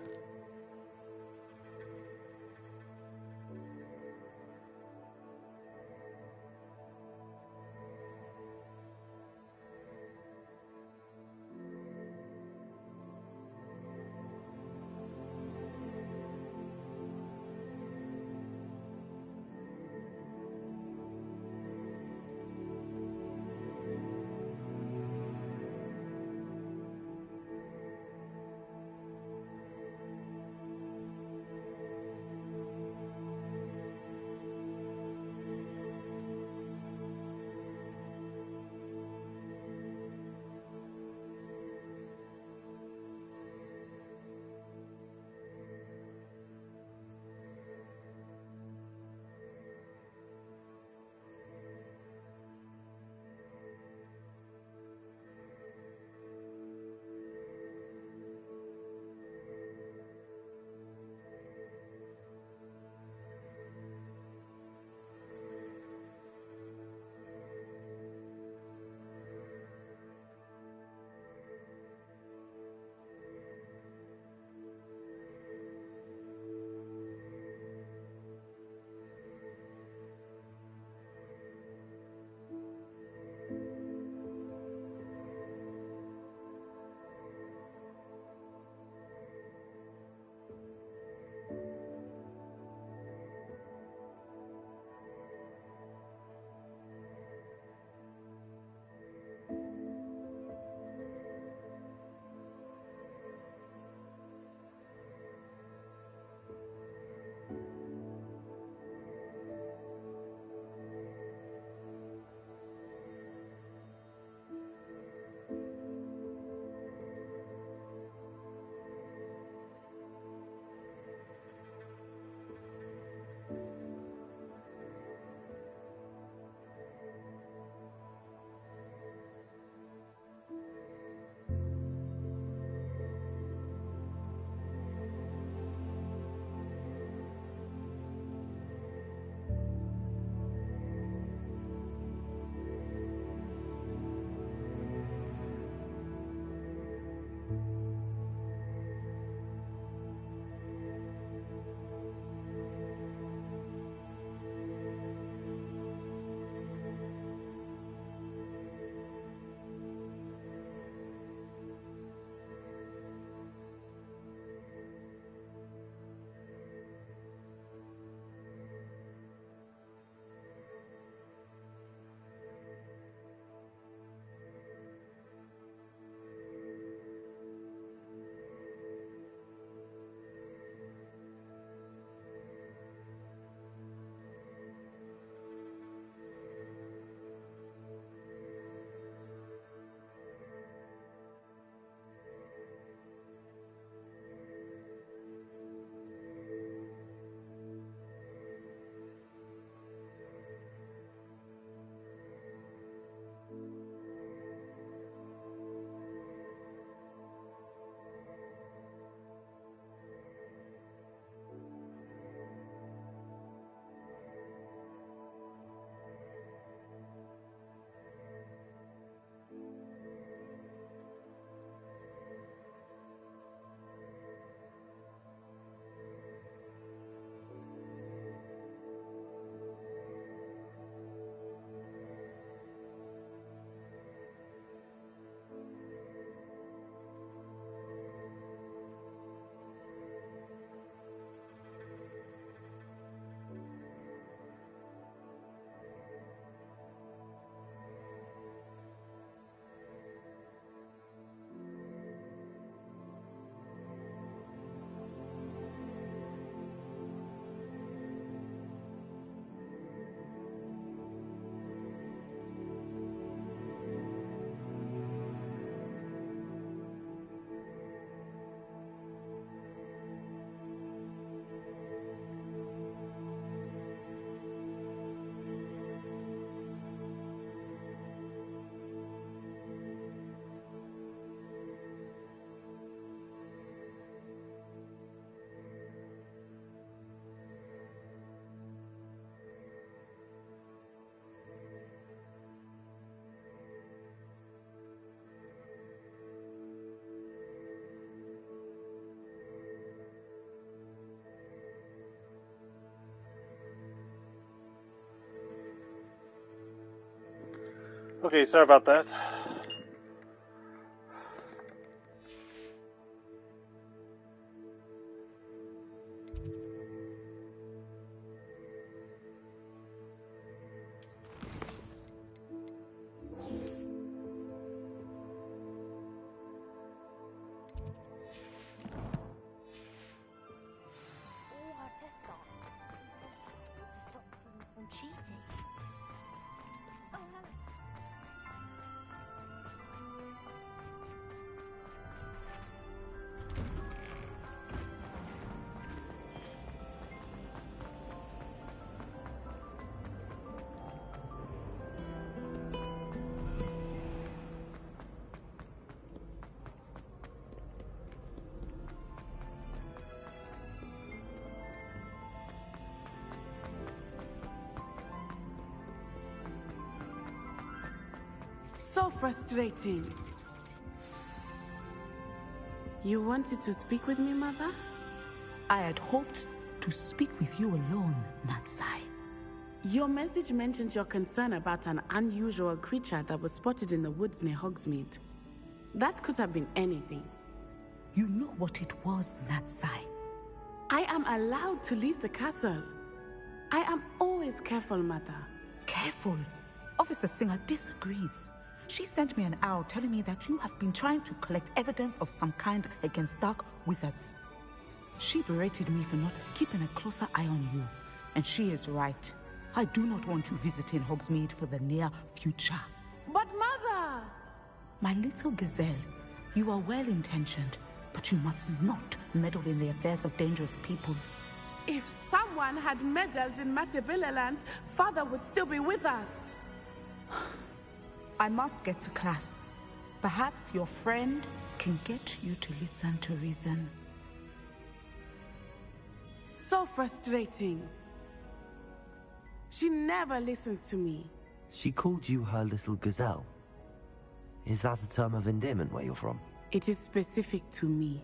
Okay, sorry about that. From cheating. Oh, no. So frustrating. You wanted to speak with me, Mother? I had hoped to speak with you alone, Natsai. Your message mentioned your concern about an unusual creature that was spotted in the woods near Hogsmeade. That could have been anything. You know what it was, Natsai. I am allowed to leave the castle. I am always careful, Mother. Careful? Officer Singer disagrees. She sent me an owl telling me that you have been trying to collect evidence of some kind against dark wizards. She berated me for not keeping a closer eye on you, and she is right. I do not want you visiting Hogsmeade for the near future. But Mother! My little gazelle, you are well-intentioned, but you must not meddle in the affairs of dangerous people. If someone had meddled in Matabeleland, Father would still be with us. I must get to class. Perhaps your friend can get you to listen to reason. So frustrating. She never listens to me. She called you her little gazelle. Is that a term of endearment where you're from? It is specific to me.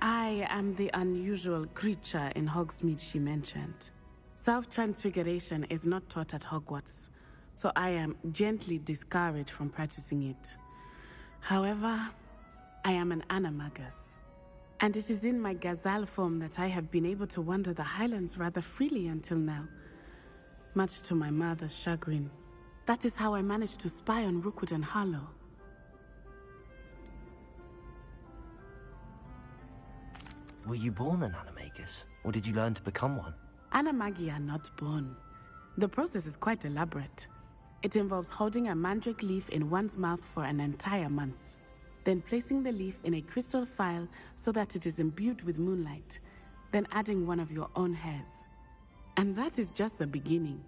I am the unusual creature in Hogsmeade she mentioned. Self-transfiguration is not taught at Hogwarts, so I am gently discouraged from practicing it. However, I am an animagus, and it is in my gazelle form that I have been able to wander the Highlands rather freely until now, much to my mother's chagrin. That is how I managed to spy on Rookwood and Harlow. Were you born an animagus, or did you learn to become one? Animagi are not born. The process is quite elaborate. It involves holding a mandrake leaf in one's mouth for an entire month, then placing the leaf in a crystal phial so that it is imbued with moonlight, then adding one of your own hairs. And that is just the beginning.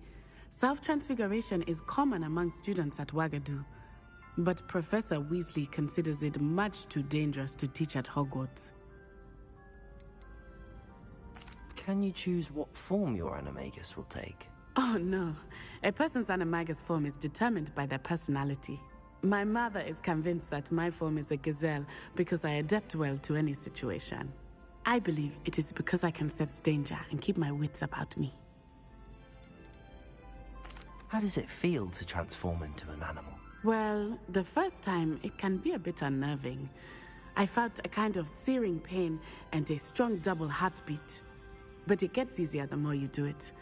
Self-transfiguration is common among students at Wagadu, but Professor Weasley considers it much too dangerous to teach at Hogwarts. Can you choose what form your animagus will take? Oh no, a person's animagus form is determined by their personality. My mother is convinced that my form is a gazelle because I adapt well to any situation. I believe it is because I can sense danger and keep my wits about me. How does it feel to transform into an animal? Well, the first time it can be a bit unnerving. I felt a kind of searing pain and a strong double heartbeat. But it gets easier the more you do it.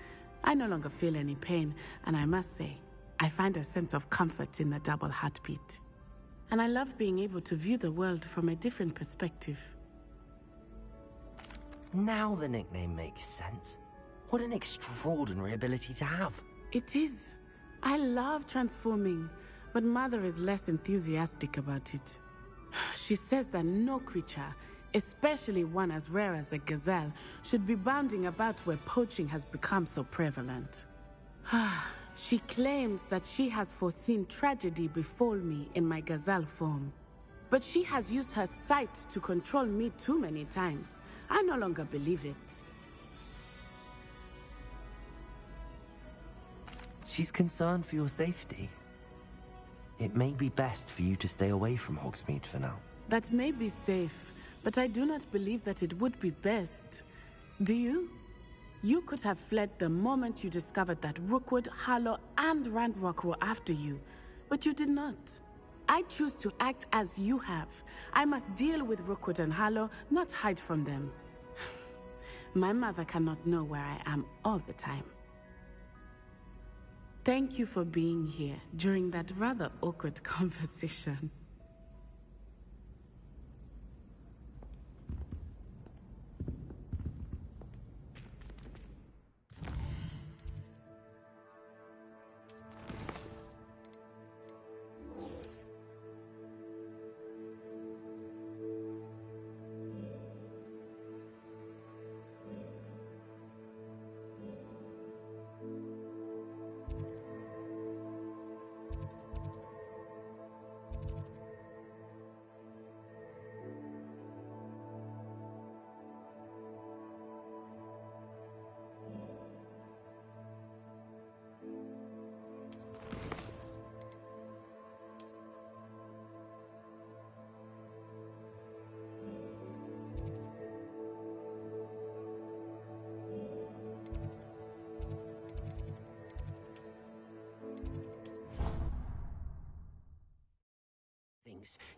I no longer feel any pain, and I must say, I find a sense of comfort in the double heartbeat. And I love being able to view the world from a different perspective. Now the nickname makes sense. What an extraordinary ability to have. It is. I love transforming, but Mother is less enthusiastic about it. She says that no creature, especially one as rare as a gazelle, should be bounding about where poaching has become so prevalent. She claims that she has foreseen tragedy befall me in my gazelle form. But she has used her sight to control me too many times. I no longer believe it. She's concerned for your safety. It may be best for you to stay away from Hogsmeade for now. That may be safe, but I do not believe that it would be best. Do you? You could have fled the moment you discovered that Rookwood, Harlow, and Randrock were after you, but you did not. I choose to act as you have. I must deal with Rookwood and Harlow, not hide from them. My mother cannot know where I am all the time. Thank you for being here during that rather awkward conversation.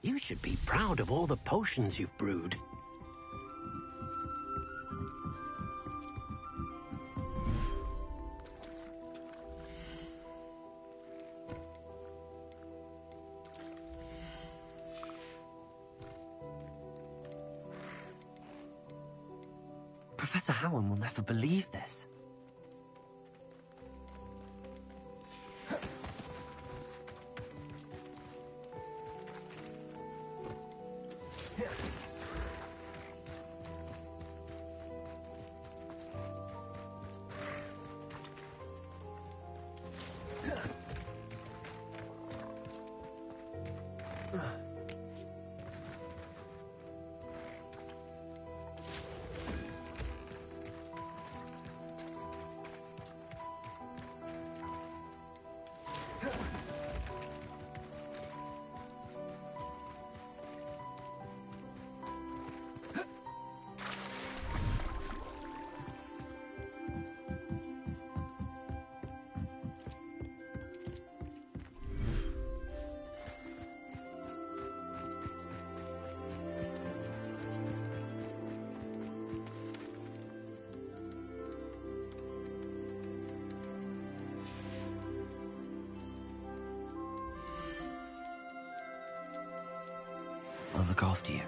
You should be proud of all the potions you've brewed. Professor Howard will never believe this. I'll look after you.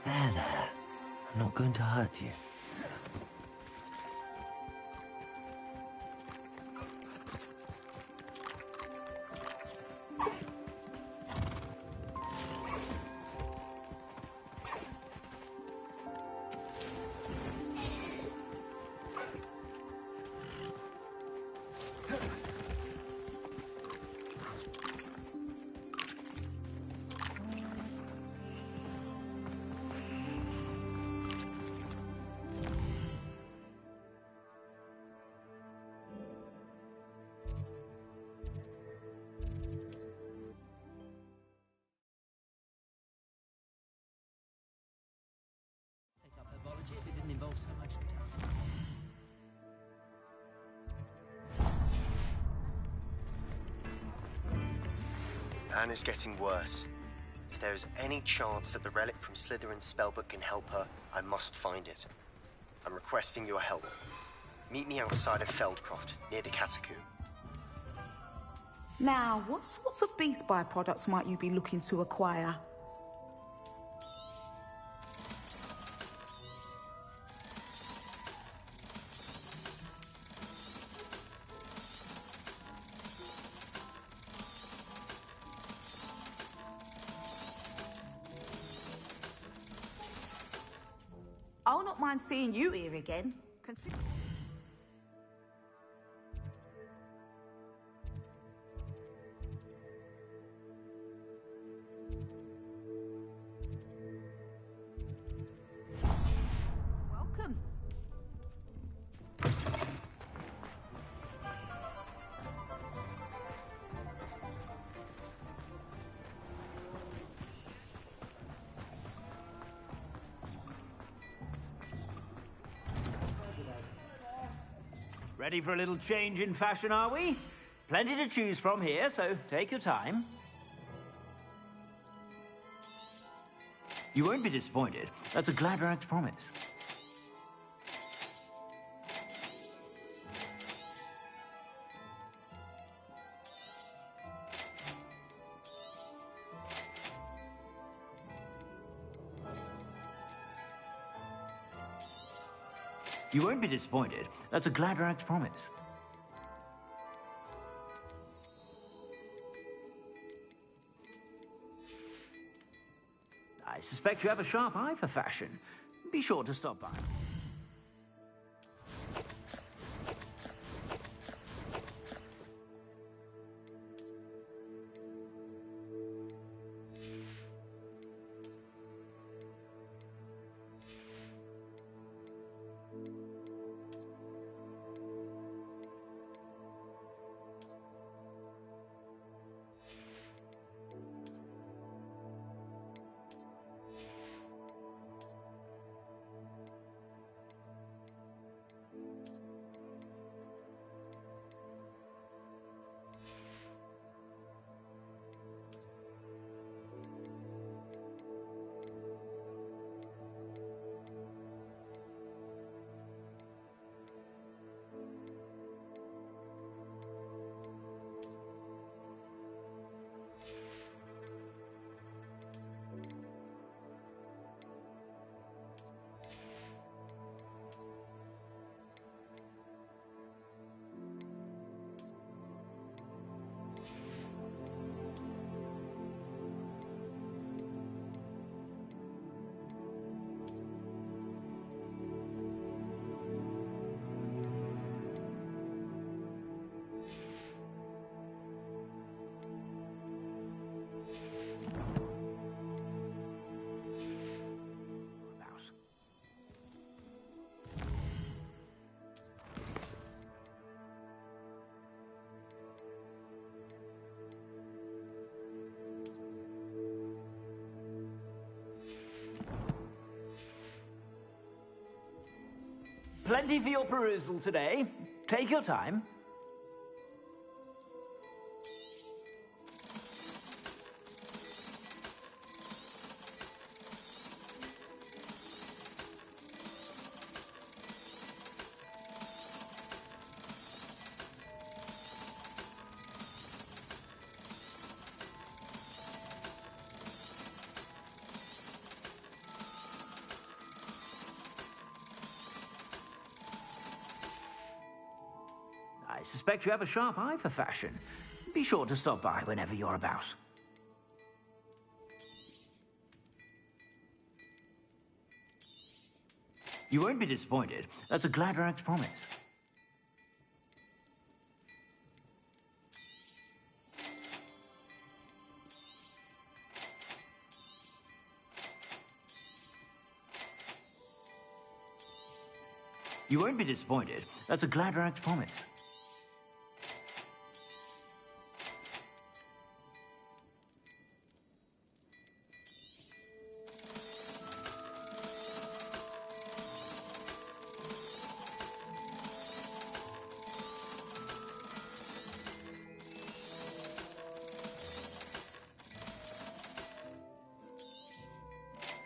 There. I'm not going to hurt you. Anne is getting worse. If there is any chance that the relic from Slytherin's spellbook can help her, I must find it. I'm requesting your help. Meet me outside of Feldcroft, near the catacomb. Now, what sorts of beast byproducts might you be looking to acquire? I'll not mind seeing you here again. Welcome. Ready for a little change in fashion, are we? Plenty to choose from here, so take your time. You won't be disappointed. That's a Gladrag's promise. You won't be disappointed. That's a Gladrag's promise. I suspect you have a sharp eye for fashion. Be sure to stop by. Plenty for your perusal today. Take your time. I suspect you have a sharp eye for fashion. Be sure to stop by whenever you're about. You won't be disappointed. That's a Gladrag's promise. You won't be disappointed. That's a Gladrag's promise.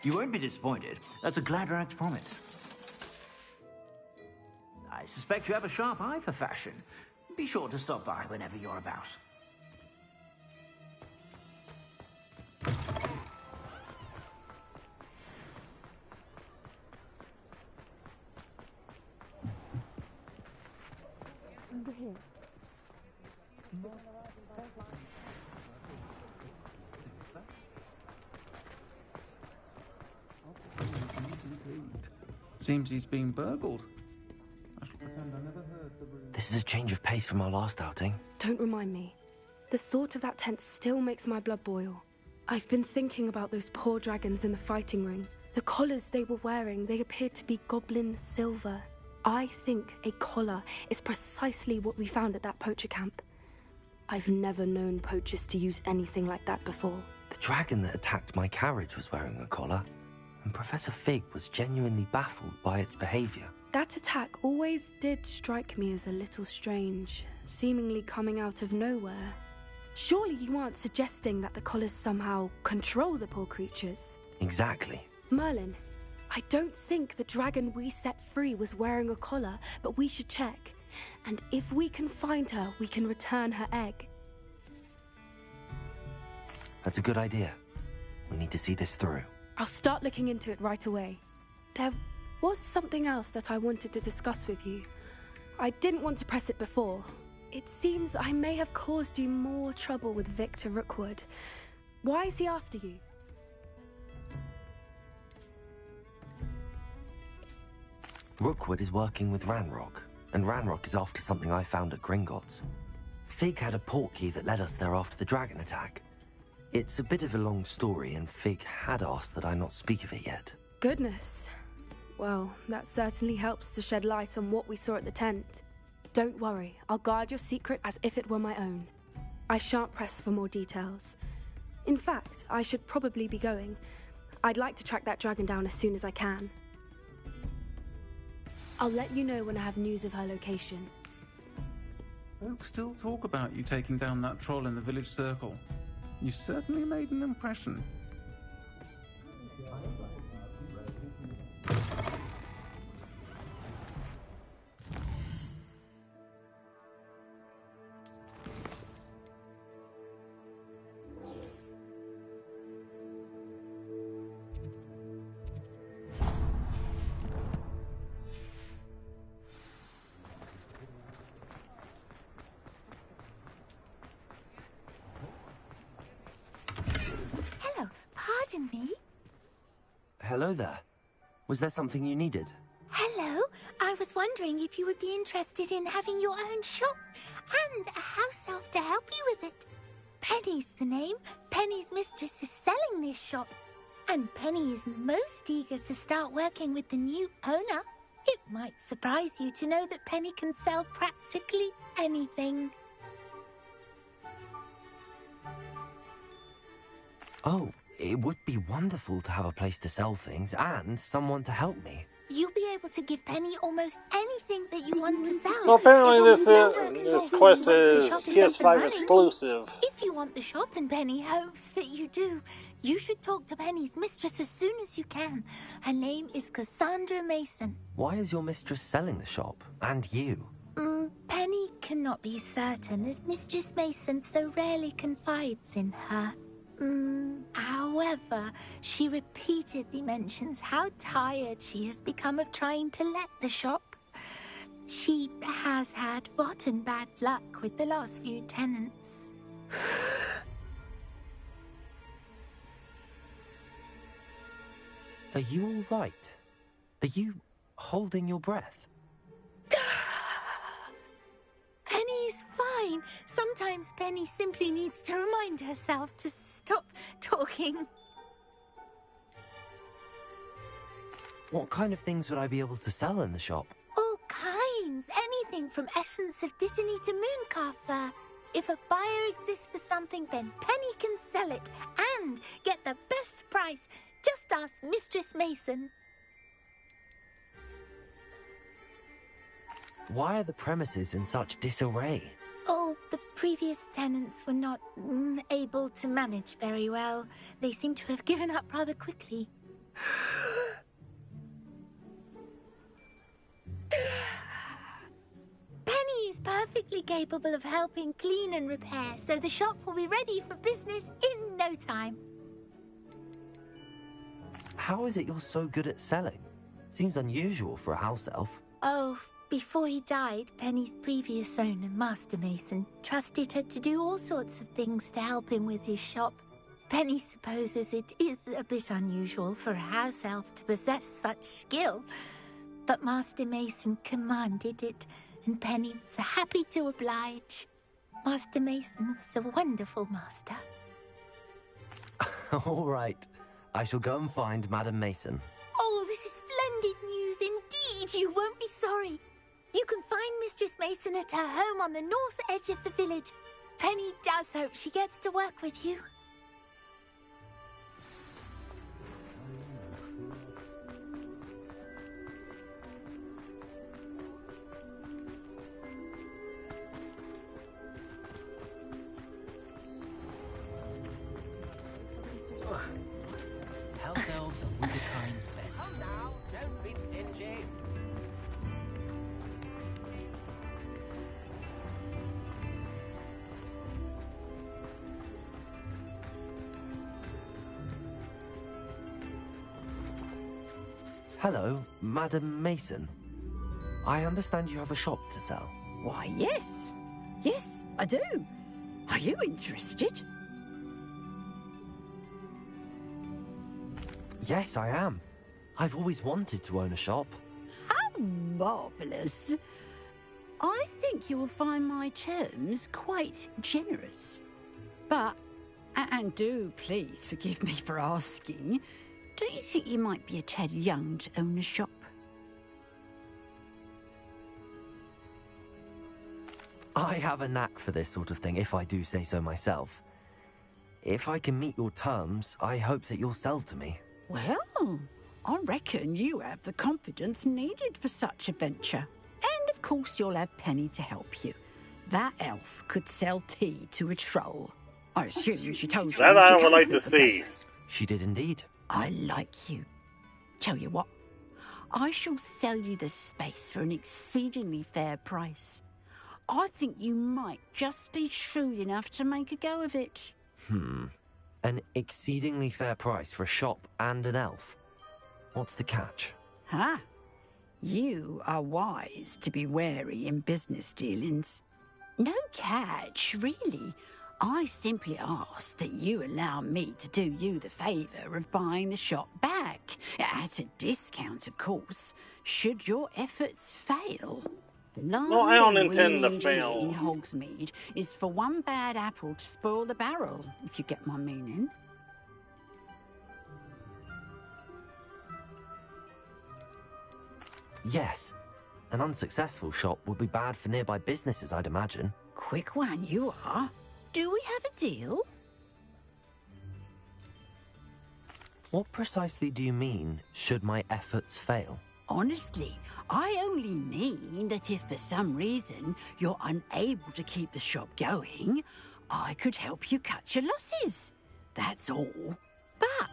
You won't be disappointed. That's a Gladrag's promise. suspect you have a sharp eye for fashion. Be sure to stop by whenever you're about. Over here. Seems he's been burgled. I shall pretend I never heard the room. This is a change of pace from our last outing. Don't remind me. The thought of that tent still makes my blood boil. I've been thinking about those poor dragons in the fighting ring. The collars they were wearing, they appeared to be goblin silver. I think a collar is precisely what we found at that poacher camp. I've never known poachers to use anything like that before. The dragon that attacked my carriage was wearing a collar, and Professor Fig was genuinely baffled by its behavior. That attack always did strike me as a little strange, seemingly coming out of nowhere. Surely you aren't suggesting that the collars somehow control the poor creatures? Exactly. Merlin, I don't think the dragon we set free was wearing a collar, but we should check. And if we can find her, we can return her egg. That's a good idea. We need to see this through. I'll start looking into it right away. There was something else that I wanted to discuss with you. I didn't want to press it before. It seems I may have caused you more trouble with Victor Rookwood. Why is he after you? Rookwood is working with Ranrock, and Ranrock is after something I found at Gringotts. Fig had a portkey that led us there after the dragon attack. It's a bit of a long story, and Fig had asked that I not speak of it yet. Goodness. Well, that certainly helps to shed light on what we saw at the tent. Don't worry, I'll guard your secret as if it were my own. I shan't press for more details. In fact, I should probably be going. I'd like to track that dragon down as soon as I can. I'll let you know when I have news of her location. Folks still talk about you taking down that troll in the village circle. You certainly made an impression. Pardon me? Hello there. Was there something you needed? Hello. I was wondering if you would be interested in having your own shop and a house elf to help you with it. Penny's the name. Penny's mistress is selling this shop. And Penny is most eager to start working with the new owner. It might surprise you to know that Penny can sell practically anything. Oh, it would be wonderful to have a place to sell things and someone to help me. You'll be able to give Penny almost anything that you want to sell. So apparently this quest is PS5 exclusive. If you want the shop and Penny hopes that you do, you should talk to Penny's mistress as soon as you can. Her name is Cassandra Mason. Why is your mistress selling the shop? And you? Penny cannot be certain as Mistress Mason so rarely confides in her. However, she repeatedly mentions how tired she has become of trying to let the shop. She has had rotten bad luck with the last few tenants. Are you all right? Are you holding your breath? Penny's fine. Sometimes Penny simply needs to remind herself to stop talking. What kind of things would I be able to sell in the shop? All kinds. Anything from essence of Disney to Mooncar fur. If a buyer exists for something, then Penny can sell it and get the best price. Just ask Mistress Mason. Why are the premises in such disarray? Oh, the previous tenants were not able to manage very well. They seem to have given up rather quickly. perfectly capable of helping clean and repair, so the shop will be ready for business in no time. How is it you're so good at selling? Seems unusual for a house elf. Oh, before he died, Penny's previous owner, Master Mason, trusted her to do all sorts of things to help him with his shop. Penny supposes it is a bit unusual for a house elf to possess such skill, but Master Mason commanded it, and Penny was happy to oblige. Master Mason was a wonderful master. All right. I shall go and find Madam Mason. Oh, this is splendid news indeed. You won't be sorry. You can find Mistress Mason at her home on the north edge of the village. Penny does hope she gets to work with you. House elves are wizardkind's best. Come now, don't be stingy. Hello, Madam Mason. I understand you have a shop to sell. Why, yes. Yes, I do. Are you interested? Yes, I am. I've always wanted to own a shop. How marvellous. I think you will find my terms quite generous. But, and do please forgive me for asking, don't you think you might be a tad young to own a shop? I have a knack for this sort of thing, if I do say so myself. If I can meet your terms, I hope that you'll sell to me. Well, I reckon you have the confidence needed for such a venture. And of course you'll have Penny to help you. That elf could sell tea to a troll. I assume she told you. That I would like to see. She did indeed. I like you. Tell you what, I shall sell you the space for an exceedingly fair price. I think you might just be shrewd enough to make a go of it. An exceedingly fair price for a shop and an elf. What's the catch? Huh? You are wise to be wary in business dealings. No catch, really. I simply ask that you allow me to do you the favour of buying the shop back. At a discount, of course, should your efforts fail. The last Well, I don't thing intend we to need fail. in Hogsmeade is for one bad apple to spoil the barrel, if you get my meaning. Yes. An unsuccessful shop would be bad for nearby businesses, I'd imagine. Quick one you are. Do we have a deal? What precisely do you mean, should my efforts fail? Honestly, I only mean that if for some reason you're unable to keep the shop going, I could help you cut your losses. That's all. But,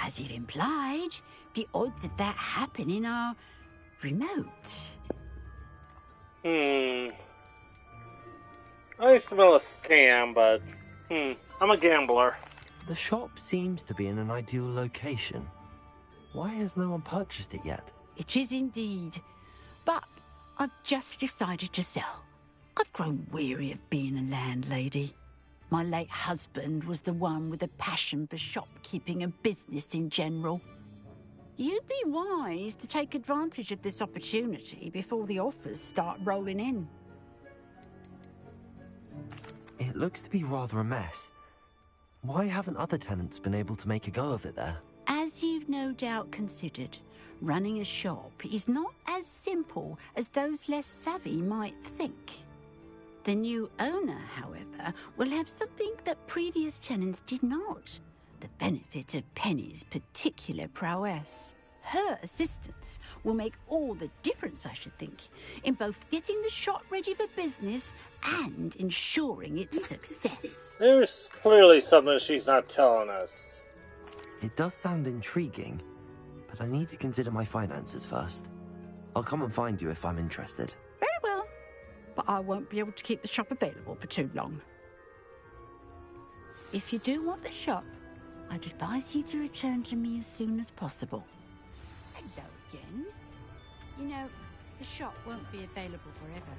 as you've implied, the odds of that happening are remote. I smell a scam, but I'm a gambler. The shop seems to be in an ideal location. Why has no one purchased it yet? It is indeed. But I've just decided to sell. I've grown weary of being a landlady. My late husband was the one with a passion for shopkeeping and business in general. You'd be wise to take advantage of this opportunity before the offers start rolling in. It looks to be rather a mess. Why haven't other tenants been able to make a go of it there? As you've no doubt considered, running a shop is not as simple as those less savvy might think. The new owner, however, will have something that previous tenants did not. The benefit of Penny's particular prowess. Her assistance will make all the difference, I should think, in both getting the shop ready for business and ensuring its success. There's clearly something she's not telling us. It does sound intriguing, but I need to consider my finances first. I'll come and find you if I'm interested. Very well. but I won't be able to keep the shop available for too long. If you do want the shop, I'd advise you to return to me as soon as possible. Hello again. You know, the shop won't be available forever.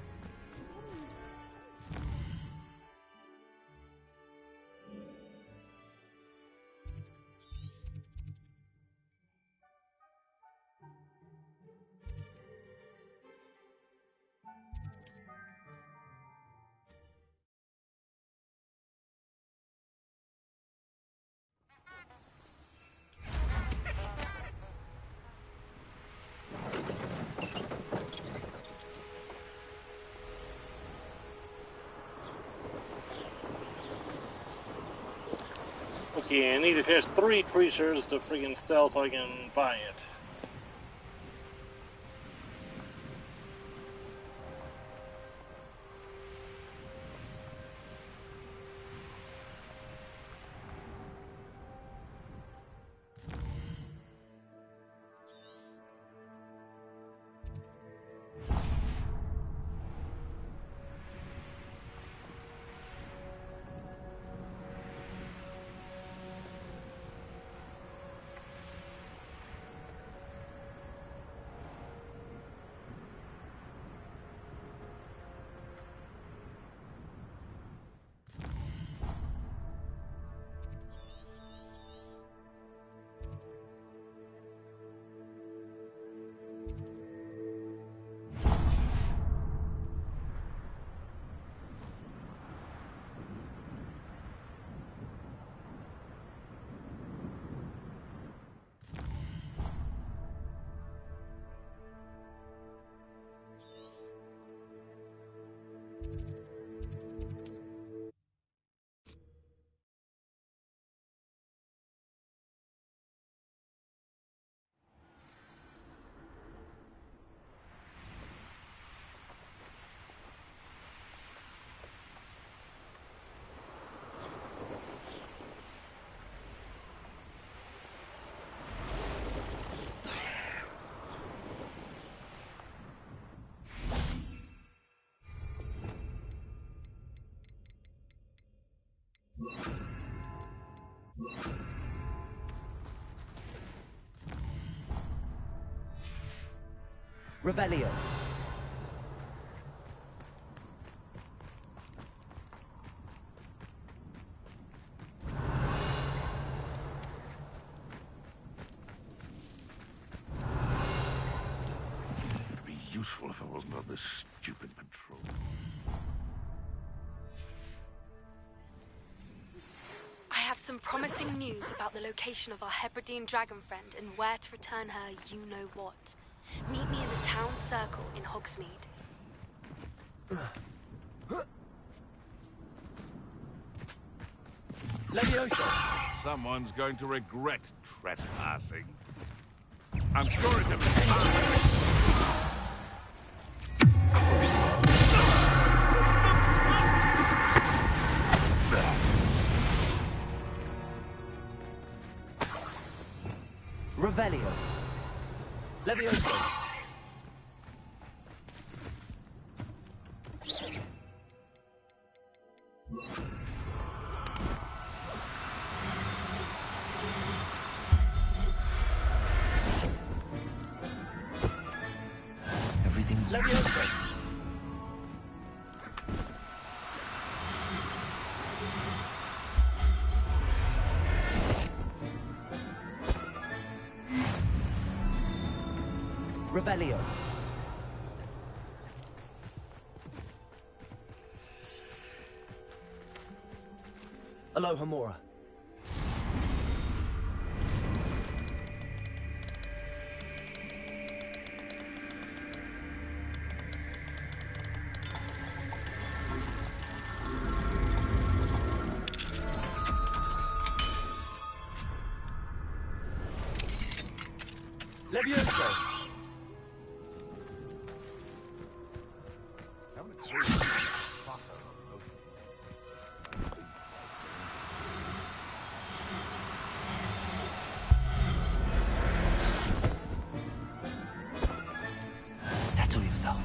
Okay, I need to catch 3 creatures to freaking sell so I can buy it. Revelio. It'd be useful if I wasn't on this stupid patrol. I have some promising news about the location of our Hebridean dragon friend and where to return her you-know-what. Meet me in the town circle in Hogsmeade. Leviosa! Someone's going to regret trespassing. I'm sure it'll be fine. Revelio. Leviosa. Everything's Leviosa. Revelio. Aloha Mora. Leviosa. Settle yourself.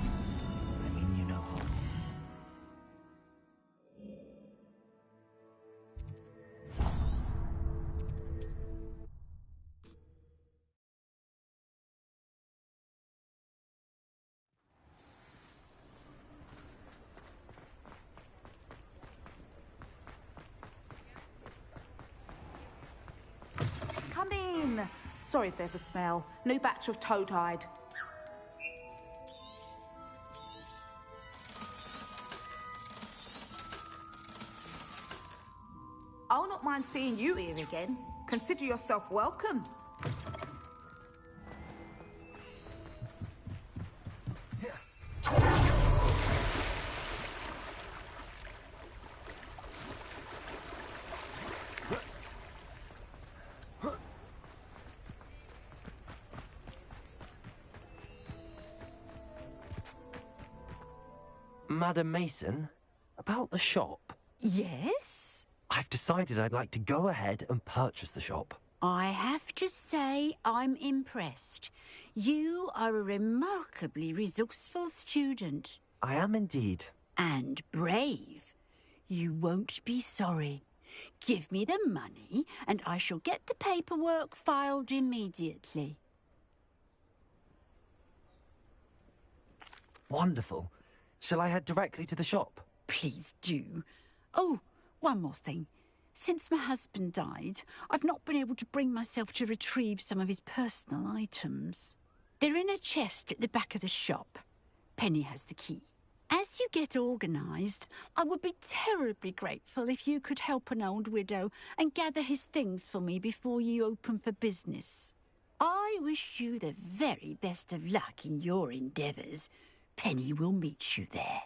I mean you no harm. Sorry if there's a smell. New batch of toad-hide. I'll not mind seeing you here again. Consider yourself welcome. Madam Mason, about the shop. Yes? I've decided I'd like to go ahead and purchase the shop. I have to say I'm impressed. You are a remarkably resourceful student. I am indeed. And brave. You won't be sorry. Give me the money, and I shall get the paperwork filed immediately. Wonderful. Shall I head directly to the shop? Please do. Oh, one more thing. Since my husband died, I've not been able to bring myself to retrieve some of his personal items. They're in a chest at the back of the shop. Penny has the key. As you get organised, I would be terribly grateful if you could help an old widow and gather his things for me before you open for business. I wish you the very best of luck in your endeavours. Penny will meet you there.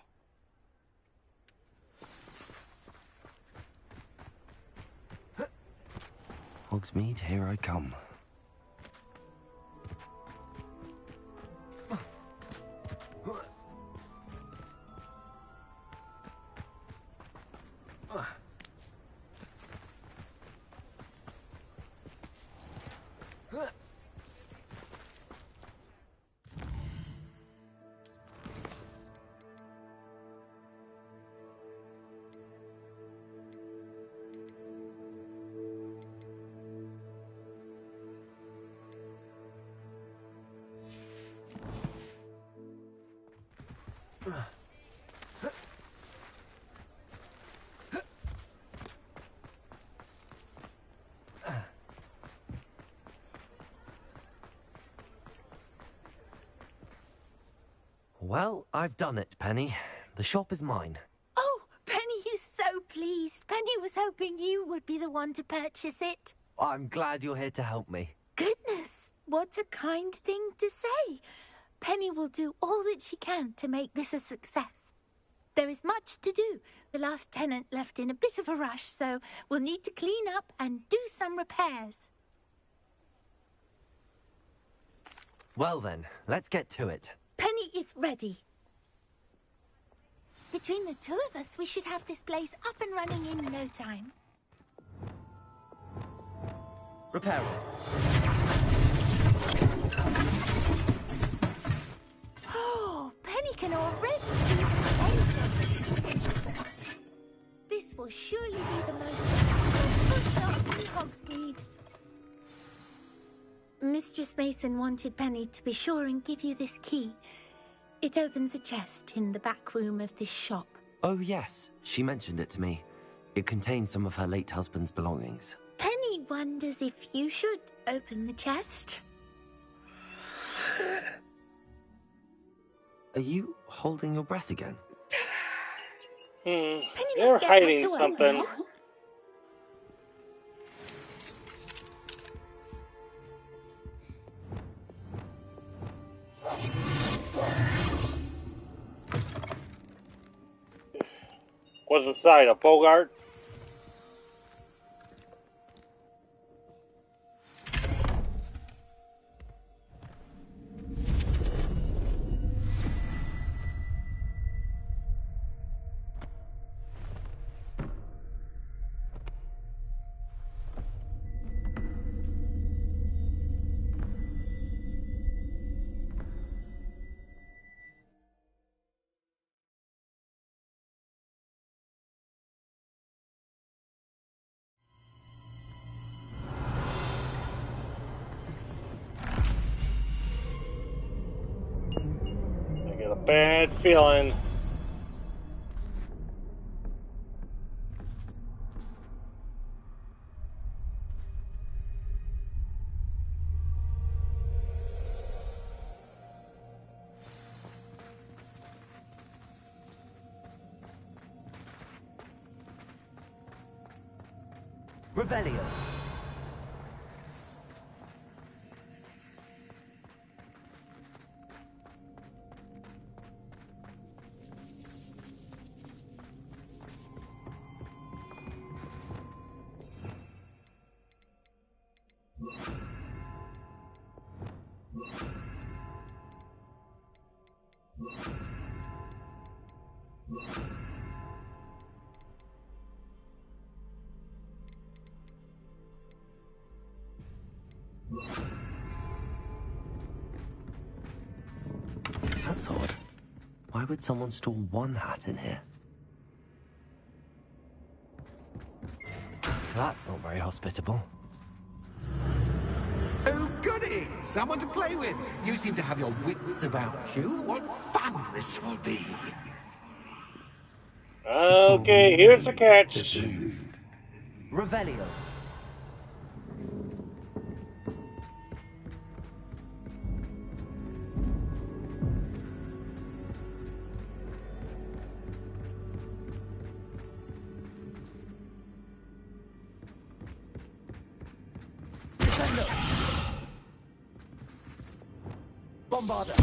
Hogsmeade, here I come. Well, I've done it, Penny. The shop is mine. Oh, Penny is so pleased. Penny was hoping you would be the one to purchase it. I'm glad you're here to help me. Goodness, what a kind thing to say. Penny will do all that she can to make this a success. There is much to do. The last tenant left in a bit of a rush, so we'll need to clean up and do some repairs. Well then, let's get to it. Penny is ready. Between the two of us, we should have this place up and running in no time. Repair. Oh, Penny can already see the potential. This will surely be the most successful shop in Hogsmeade. Mistress Mason wanted Penny to be sure and give you this key. It opens a chest in the back room of this shop. Oh yes, she mentioned it to me. It contains some of her late husband's belongings. Penny wonders if you should open the chest. Are you holding your breath again? Penny You're must get hiding back to work something. now. What's inside, a Bogart? I get a bad feeling. Revelio. That's odd. Why would someone store one hat in here? That's not very hospitable. Oh, goody! Someone to play with. You seem to have your wits about you. What fun this will be. Okay, here's the catch. Revelio. Bombarder.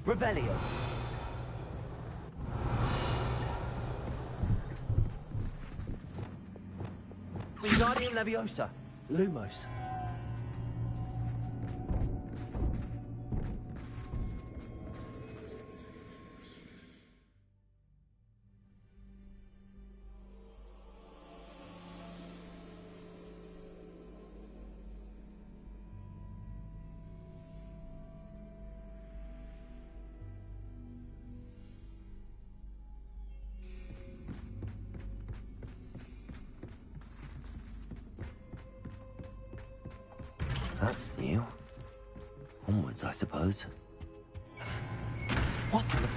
Revelio. Wingardium Leviosa. Lumos. That's new. Onwards, I suppose. What in the...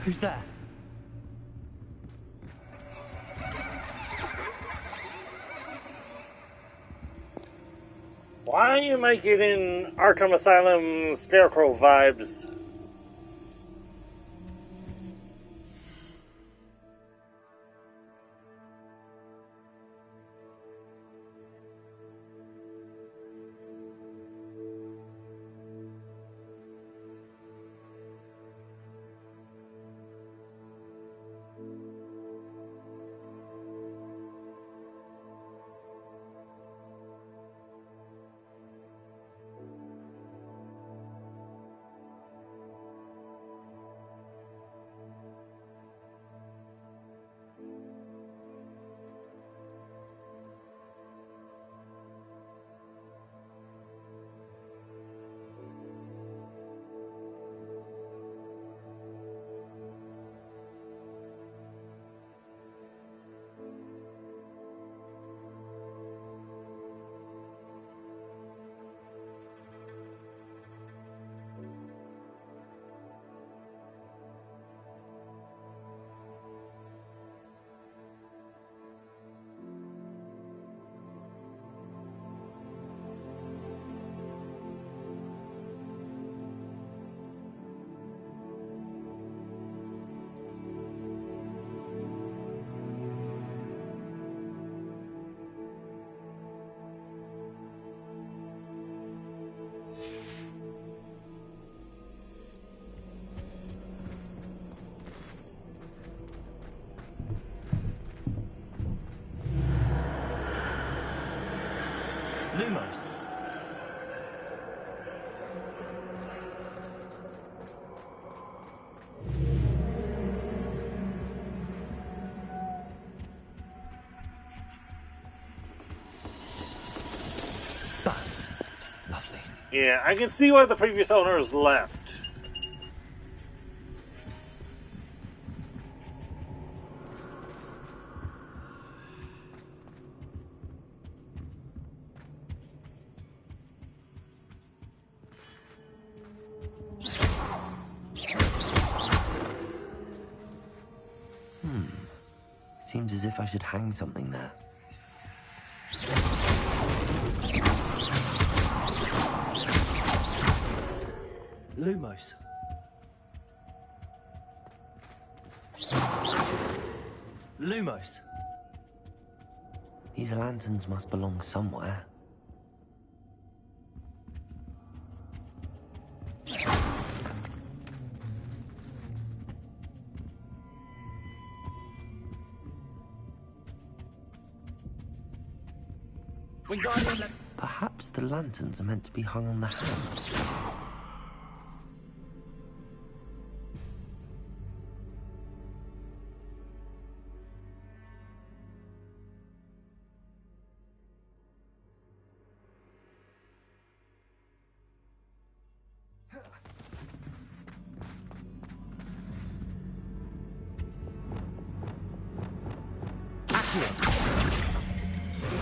Who's there? Why am I getting Arkham Asylum Scarecrow vibes? Lumos. That's lovely. Yeah, I can see why the previous owners left. Seems as if I should hang something there. Lumos. Lumos. These lanterns must belong somewhere. Perhaps the lanterns are meant to be hung on the house.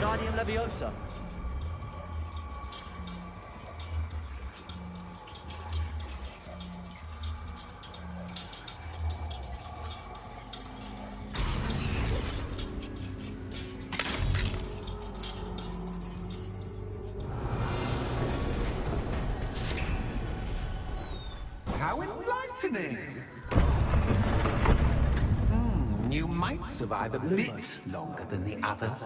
Wingardium Leviosa. How enlightening! You might survive a bit longer than the others.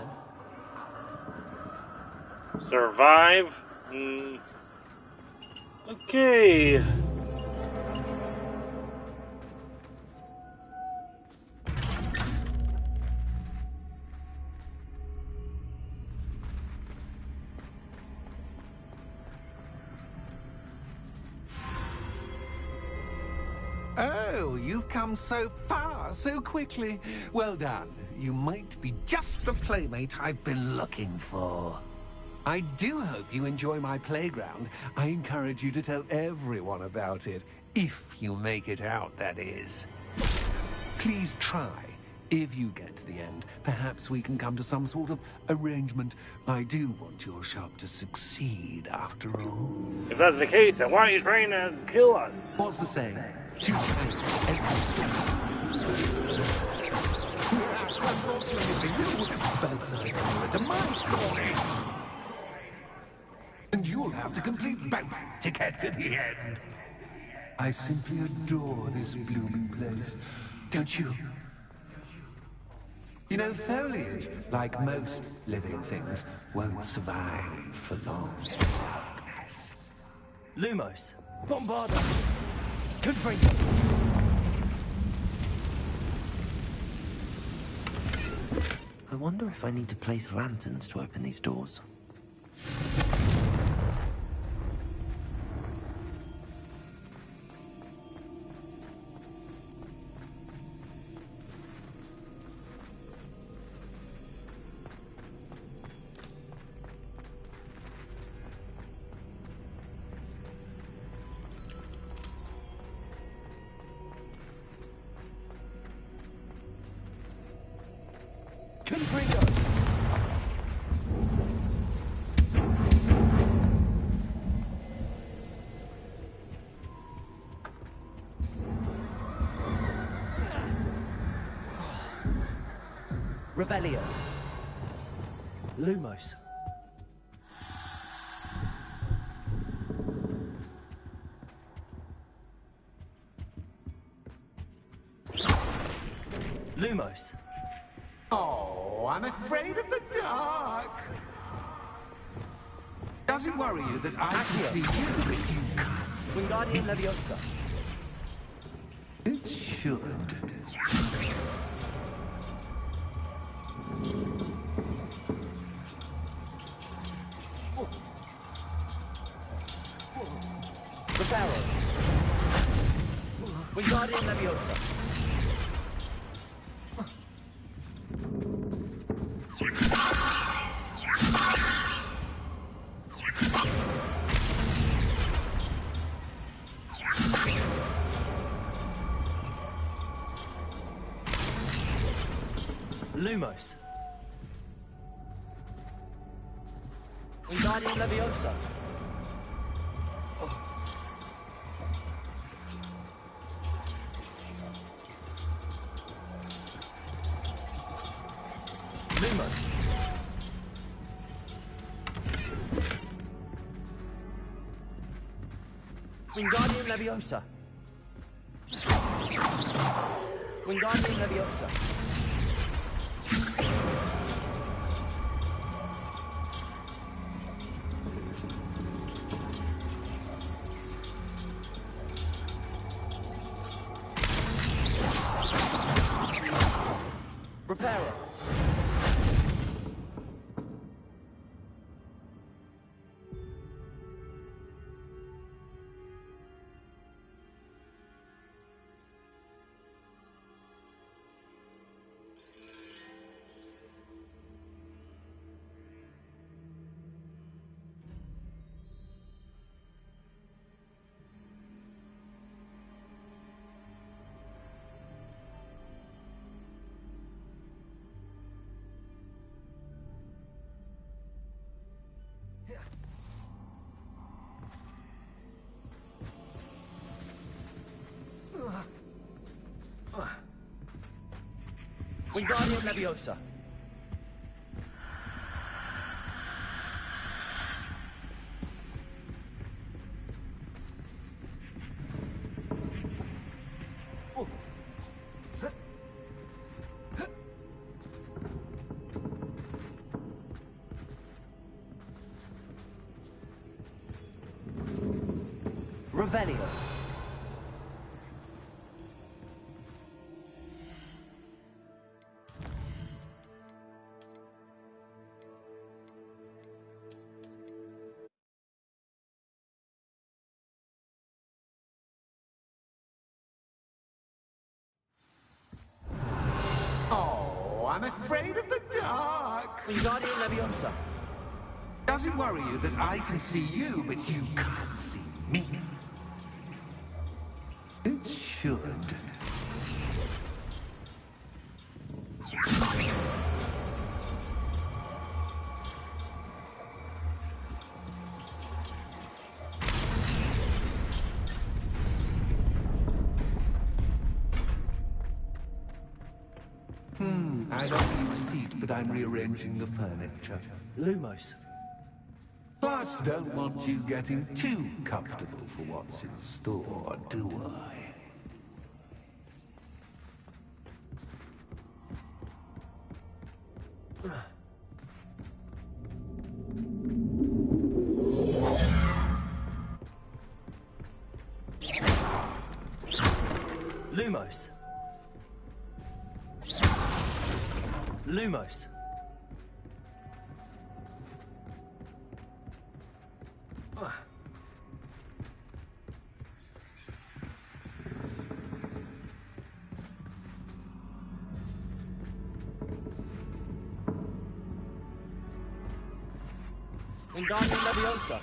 Survive? Okay. Oh, you've come so far so quickly. Well done. You might be just the playmate I've been looking for. I do hope you enjoy my playground. I encourage you to tell everyone about it. If you make it out, that is. Please try. If you get to the end, perhaps we can come to some sort of arrangement. I do want your shop to succeed, after all. If that's the case, then why are you trying to kill us? What's the saying? Shoot and you'll have to complete both to get to the end. I simply adore this blooming place, don't you? You know, foliage, like most living things, won't survive for long. Lumos. Bombarda. Confringo. I wonder if I need to place lanterns to open these doors. Revelio. Lumos. Lumos. Oh, I'm afraid of the dark. Does it worry you that I can see you, but you can't see Wingardium Leviosa. It should. Reparo. Wingardium Leviosa. Lumos. Wingardium Leviosa. Lumos. Wingardium Leviosa. Wingardium Leviosa. Reparo. Wingardium Leviosa. Revelio. Oh, I'm afraid of the dark. Wingardium Leviosa. Does it worry you that I can see you, but you can't see me? It should. I don't need a seat, but I'm rearranging the furniture. Lumos. Plus, don't want you getting too comfortable for what's in store, do I? Lumos. Lumos. Wingardium Leviosa.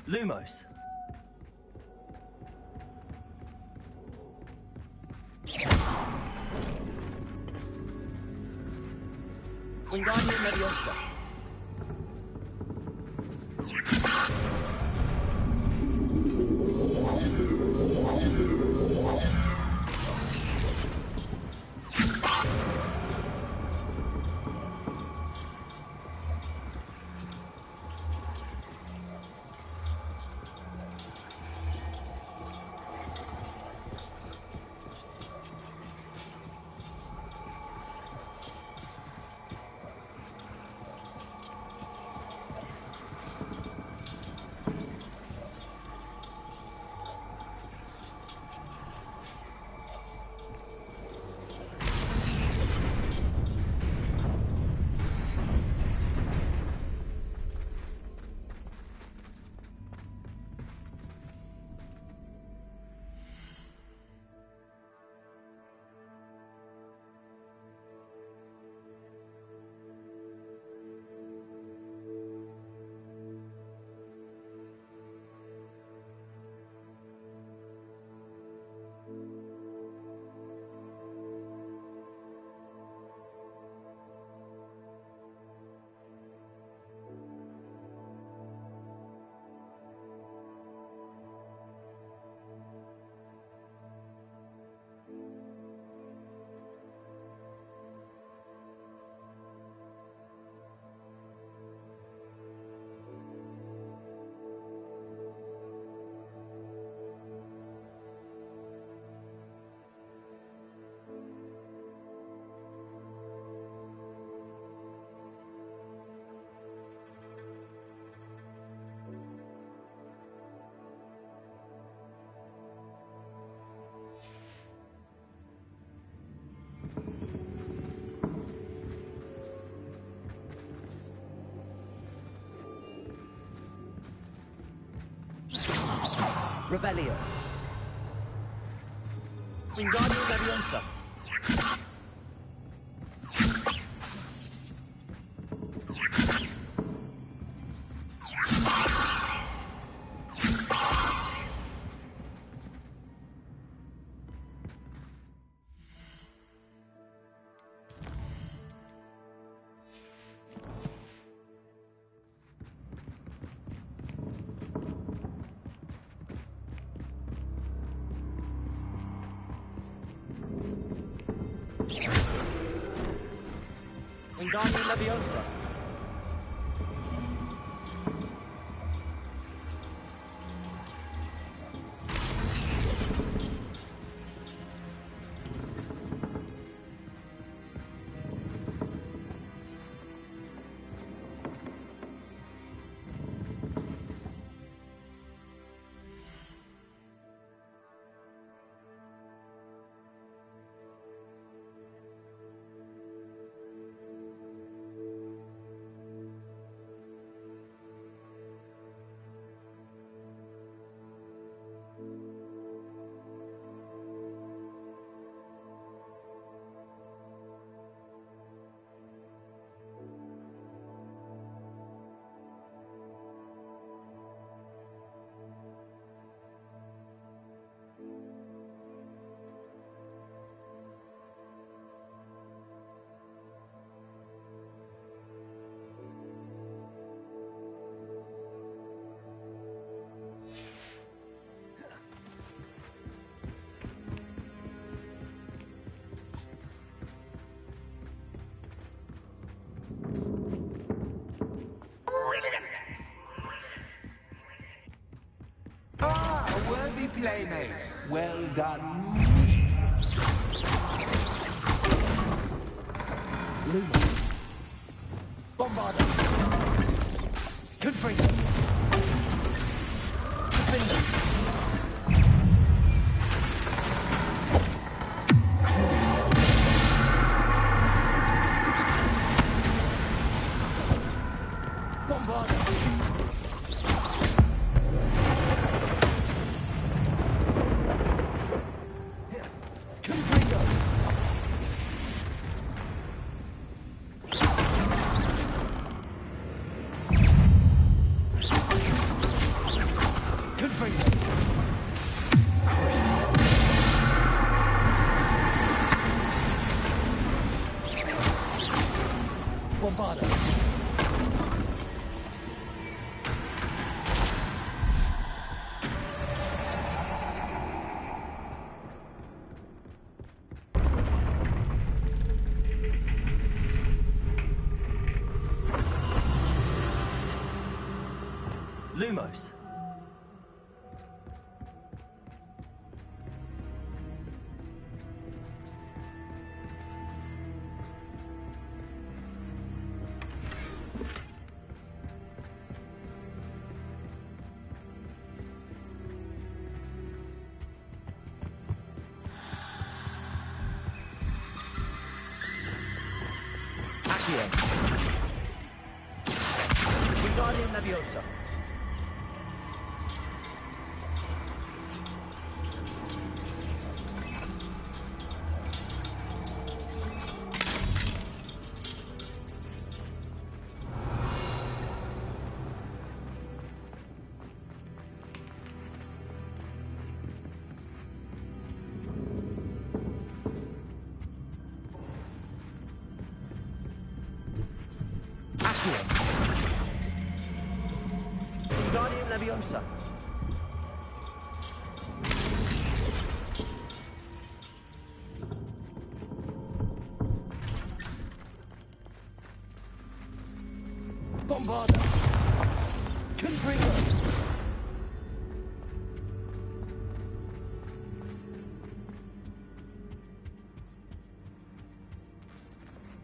Lumos. Wingardium Leviosa. Revelio. Wingardium Leviosa. Wingardium Leviosa. Ah, a worthy playmate. Well done. Luma. Bombarda. Confringo. Confringo. Lumos. Accio. Wingardium Leviosa. Wingardium Leviosa. Bombarda. Confringo.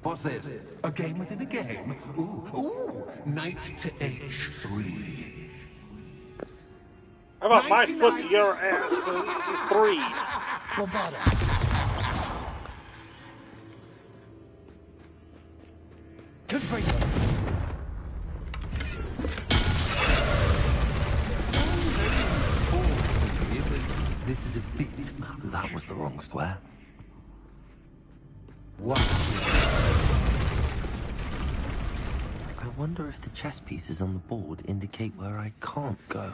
What's this? A game within a game? Ooh, knight to H3. How about my foot to your ass in 3? Bombarda. Confringo. This is a bit... That was the wrong square. What? I wonder if the chess pieces on the board indicate where I can't go.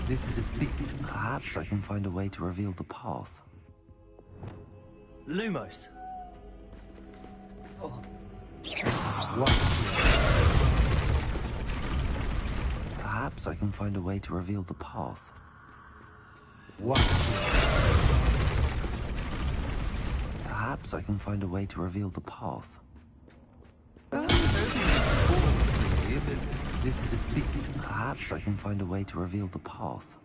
This is a bit... Perhaps I can find a way to reveal the path. Lumos. Oh. What? Perhaps I can find a way to reveal the path. What? Perhaps I can find a way to reveal the path. This is a bit... Perhaps I can find a way to reveal the path.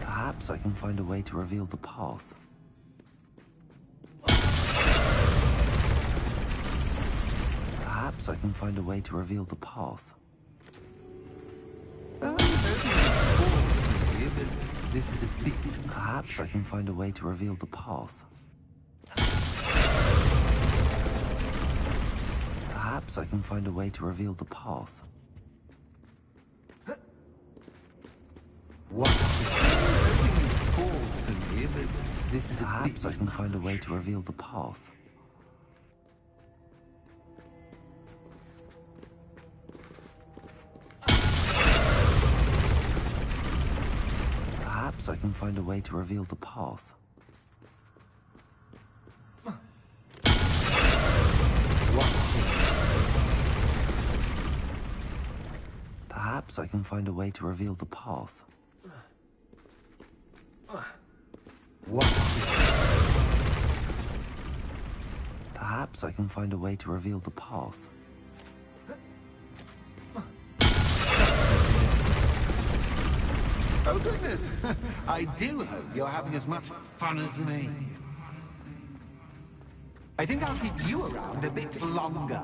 Perhaps I can find a way to reveal the path. Perhaps I can find a way to reveal the path. This is a bit... Perhaps I can find a way to reveal the path. Perhaps I can find a way to reveal the path. What? This is a Perhaps I can find a way to reveal the path. Perhaps I can find a way to reveal the path. Perhaps I can find a way to reveal the path. Perhaps I can find a way to reveal the path. Oh, goodness. I do hope you're having as much fun as me. I think I'll keep you around a bit longer.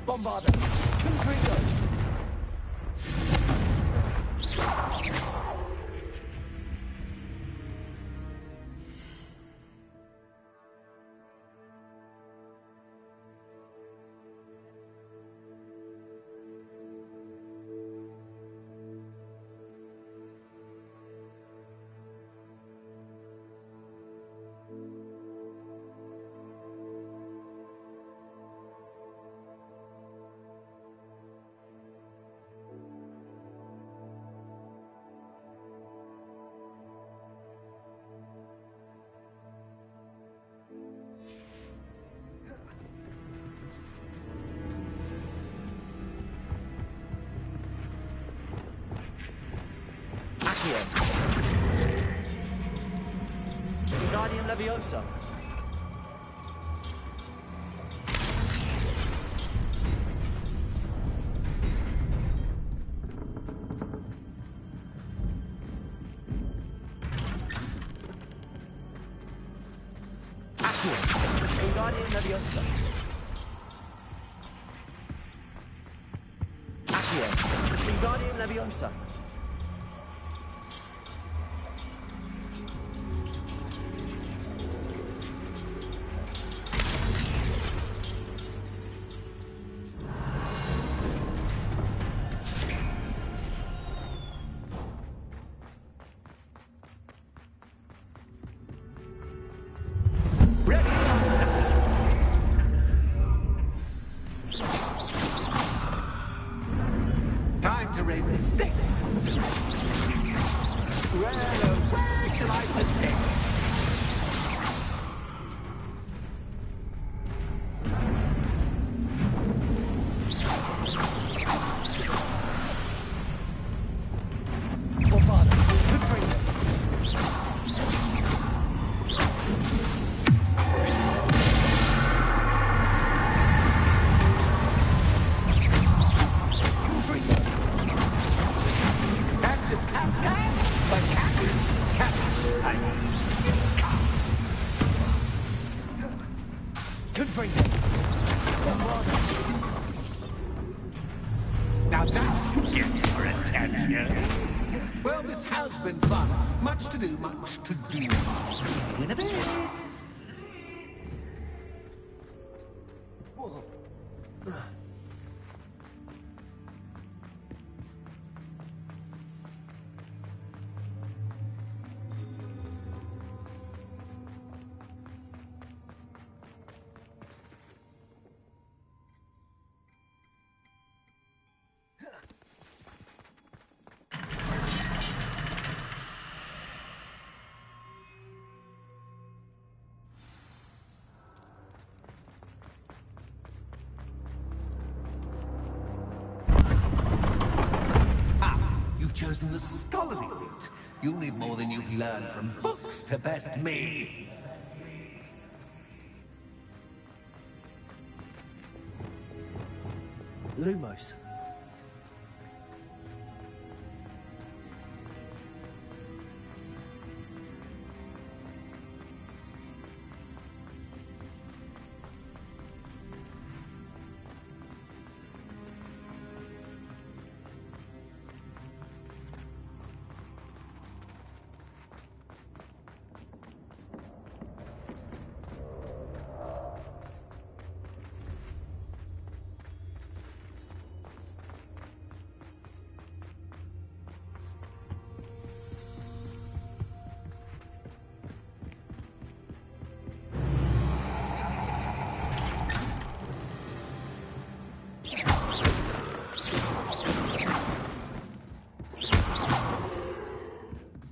Bombarder. Confringo. Wingardium Leviosa. Wingardium Leviosa. Accio. Wingardium Leviosa. Confringo. Now that should get your attention. Well, this has been fun. Much to do, much to do. See you in a bit. Whoa. You've chosen the scholarly route. You'll need more than you've learned from books to best me. Lumos.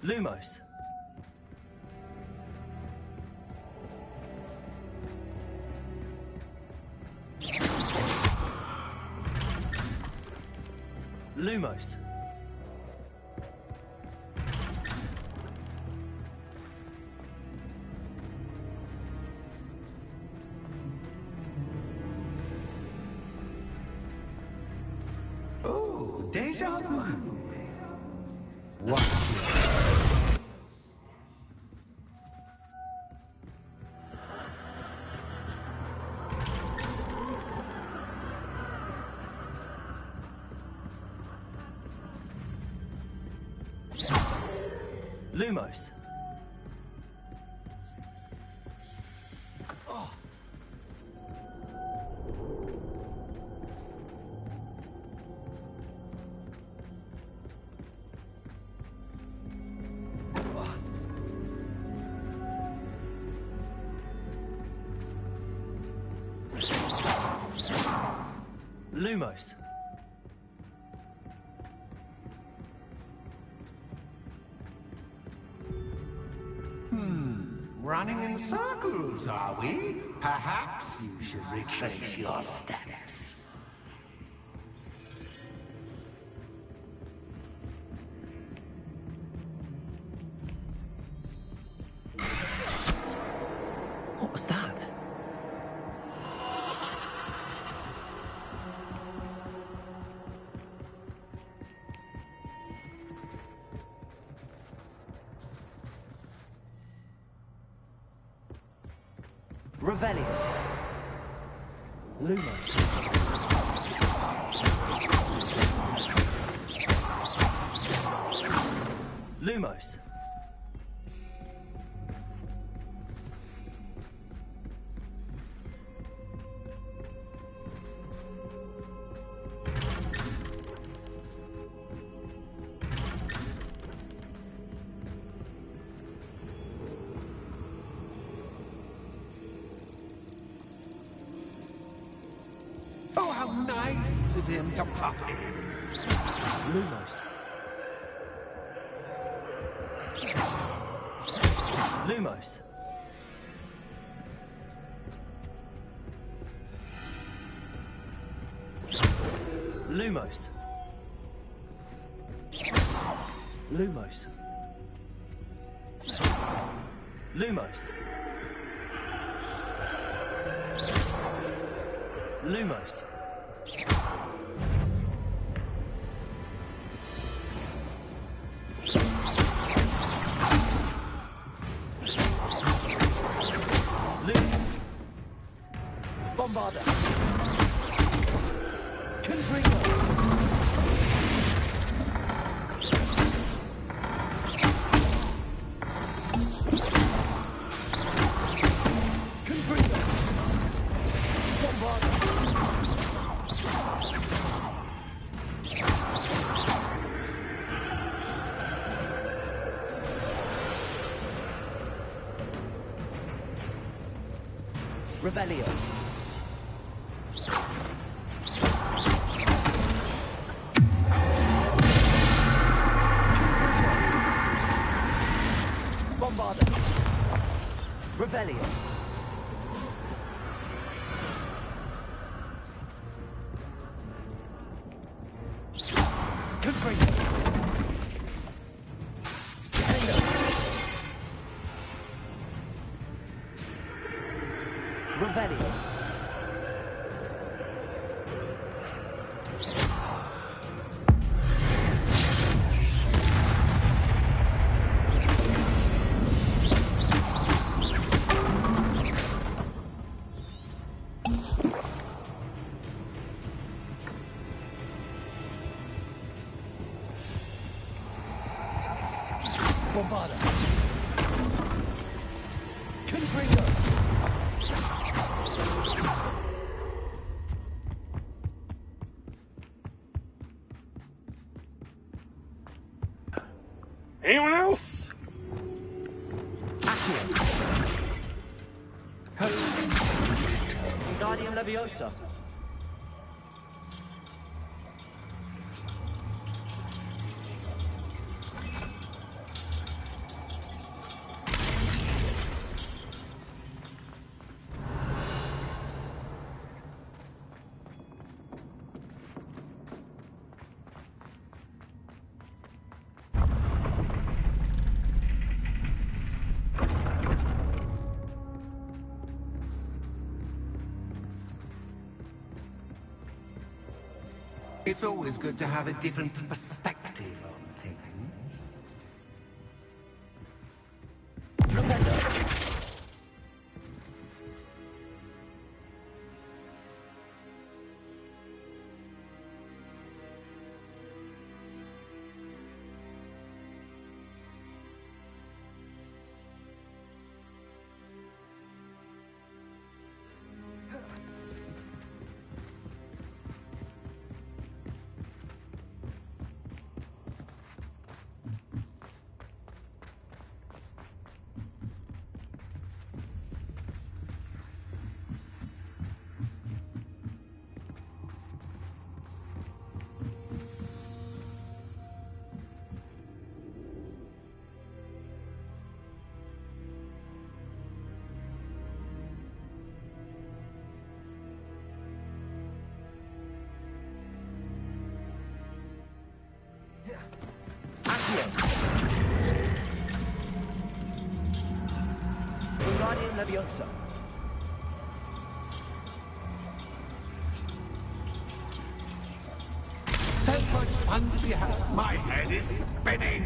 Lumos. Lumos. Oh, deja vu. What? Lumos. Lumos. Running in circles, are we? Perhaps you should retrace your steps. What was that? Revelio. Lumos. Lumos. Oh, how nice of him to pop in. Lumos. Lumos. Lumos. Lumos. Lumos. Lumos. Bombarder. Confringo. Confringo. Bombarder. Revelio. Bombarder. Revelio. Confringo. Revelio. Bombarder. Confringo. Anyone else? Guardian Leviosa. It's always good to have a different perspective on things. Guardian Leviosa. So much fun to be had. My head is spinning.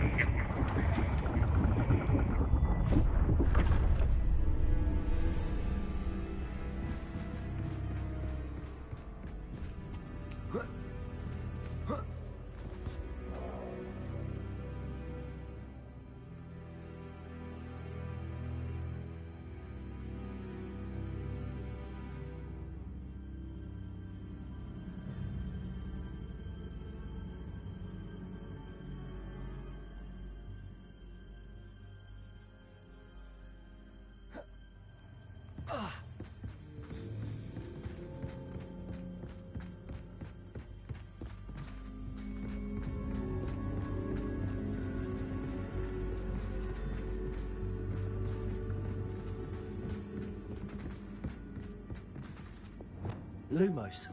Lumos.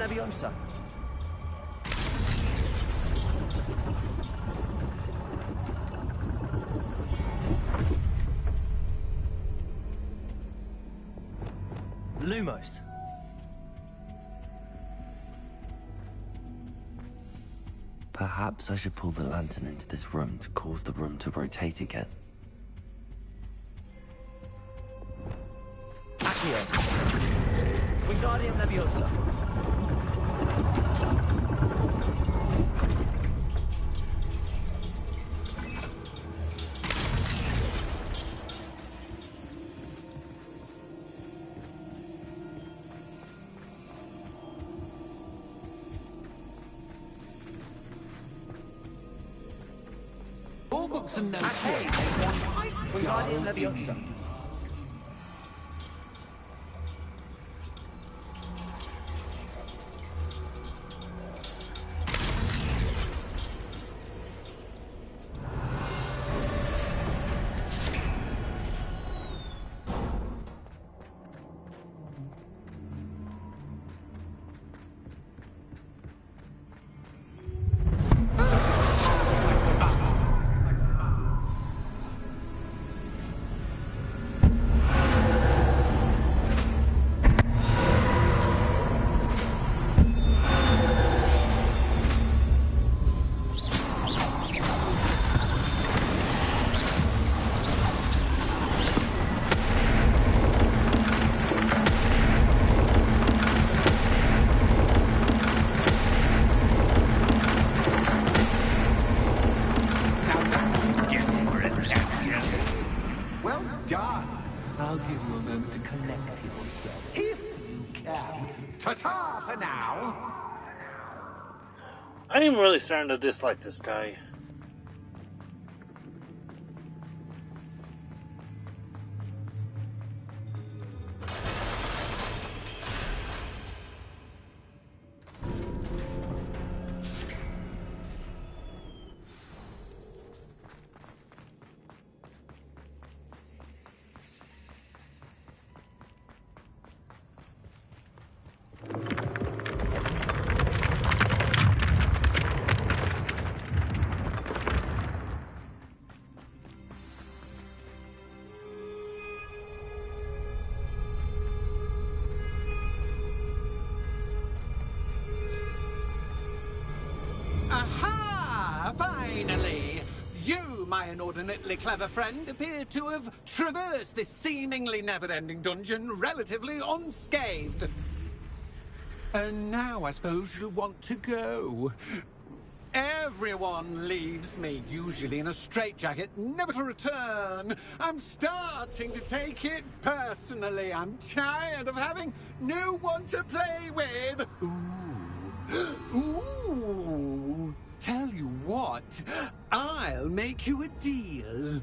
Leviosa. Lumos. Perhaps I should pull the lantern into this room to cause the room to rotate again. Accio. Wingardium Leviosa. All books and notes. Wingardium Leviosa. Well done. I'll give you a moment to collect yourself, if you can. Ta-ta for now. I'm really starting to dislike this guy. Aha! Finally! You, my inordinately clever friend, appear to have traversed this seemingly never-ending dungeon relatively unscathed. And now I suppose you'll want to go. Everyone leaves me, usually in a straitjacket, never to return. I'm starting to take it personally. I'm tired of having no one to play with. Ooh, tell you what, I'll make you a deal.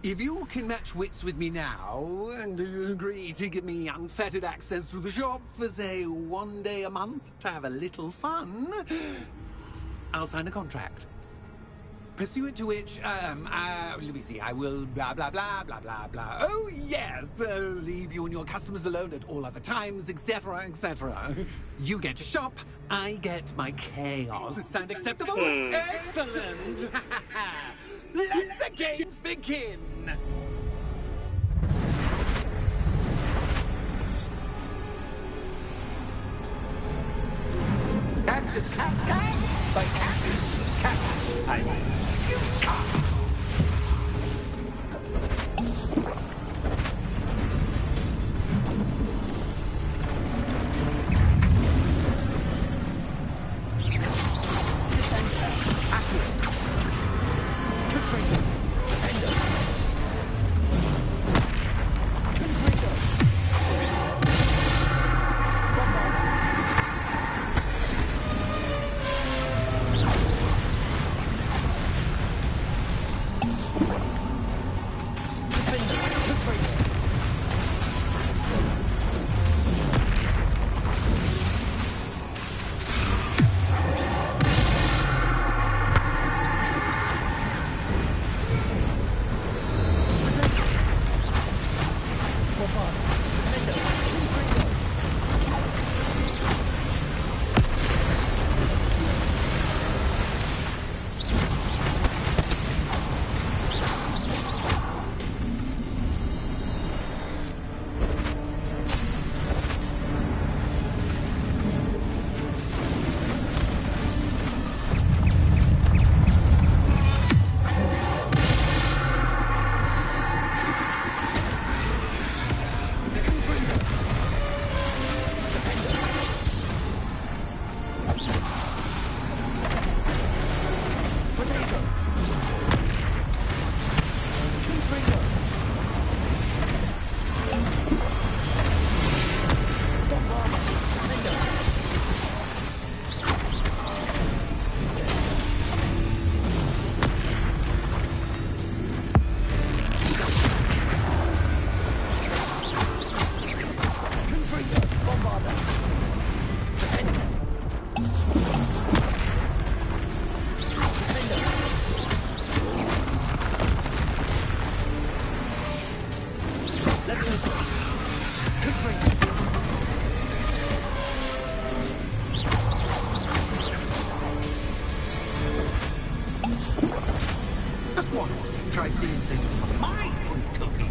If you can match wits with me now, and agree to give me unfettered access through the shop for, say, 1 day a month to have a little fun, I'll sign a contract. Pursuant to which, let me see, I will blah, blah, blah, blah, blah, blah. Oh, yes, leave you and your customers alone at all other times, etc., etc. You get to shop, I get my chaos. Sound acceptable? Excellent! Let the games begin! Cactus cat guy by Cactus cat. I mean, you can't. bother. Just once, try seeing things from my point of view.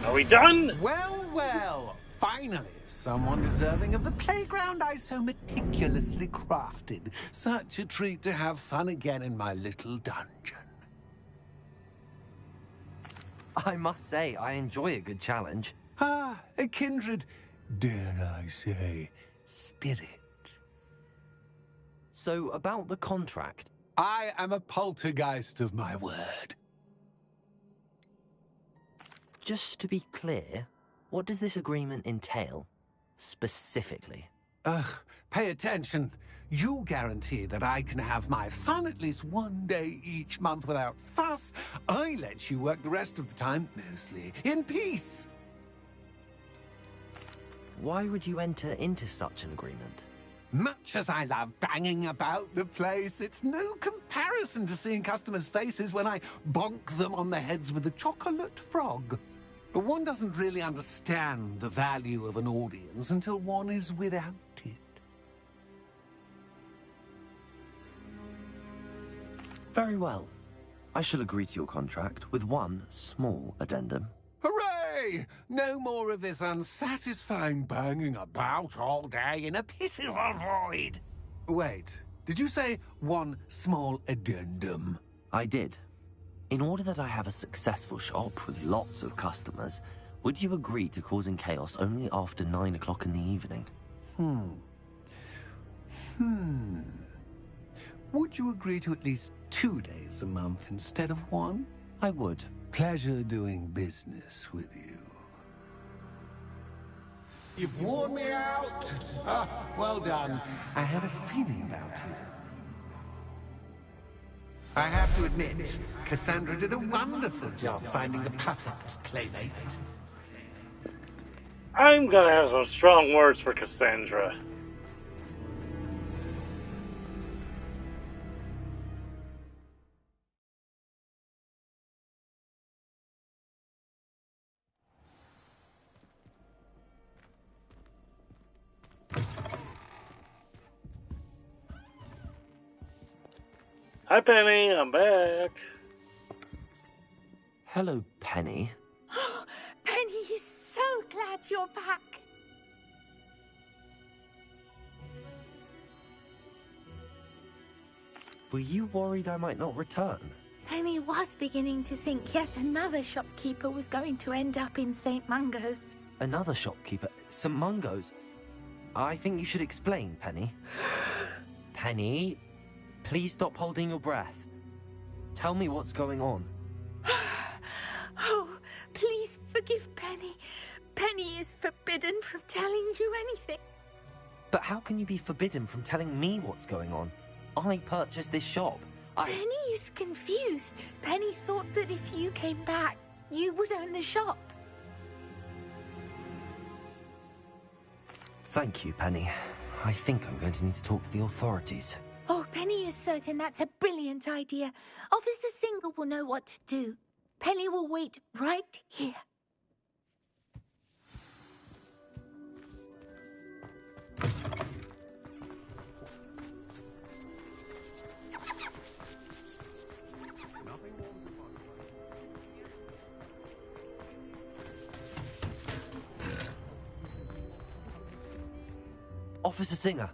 Are we done? Well, well. Finally, someone deserving of the playground I so meticulously crafted. Such a treat to have fun again in my little dungeon. I must say, I enjoy a good challenge. Ah, a kindred, dare I say, spirit. So, about the contract. I am a poltergeist of my word. Just to be clear, what does this agreement entail, specifically? Pay attention. You guarantee that I can have my fun at least one day each month without fuss. I let you work the rest of the time, mostly in peace. Why would you enter into such an agreement? Much as I love banging about the place, it's no comparison to seeing customers' faces when I bonk them on the heads with a chocolate frog. One doesn't really understand the value of an audience until one is without it. Very well. I shall agree to your contract with one small addendum. Hooray! No more of this unsatisfying banging about all day in a pitiful void. Wait, did you say one small addendum? I did. In order that I have a successful shop with lots of customers, would you agree to causing chaos only after 9 o'clock in the evening? Would you agree to at least 2 days a month instead of one? I would. Pleasure doing business with you. You've worn me out. Well done. I had a feeling about you. I have to admit, Cassandra did a wonderful job finding the puppet's playmate. I'm gonna have some strong words for Cassandra. Hi, Penny. I'm back. Hello, Penny. Penny is so glad you're back. Were you worried I might not return? Penny was beginning to think yet another shopkeeper was going to end up in St. Mungo's. Another shopkeeper? St. Mungo's? I think you should explain, Penny. Penny, please stop holding your breath. Tell me what's going on. Oh, please forgive Penny. Penny is forbidden from telling you anything. But how can you be forbidden from telling me what's going on? I purchased this shop. Penny is confused. Penny thought that if you came back, you would own the shop. Thank you, Penny. I think I'm going to need to talk to the authorities. Oh, Penny is almost certain that's a brilliant idea. Officer Singer will know what to do. Penny will wait right here. Officer Singer,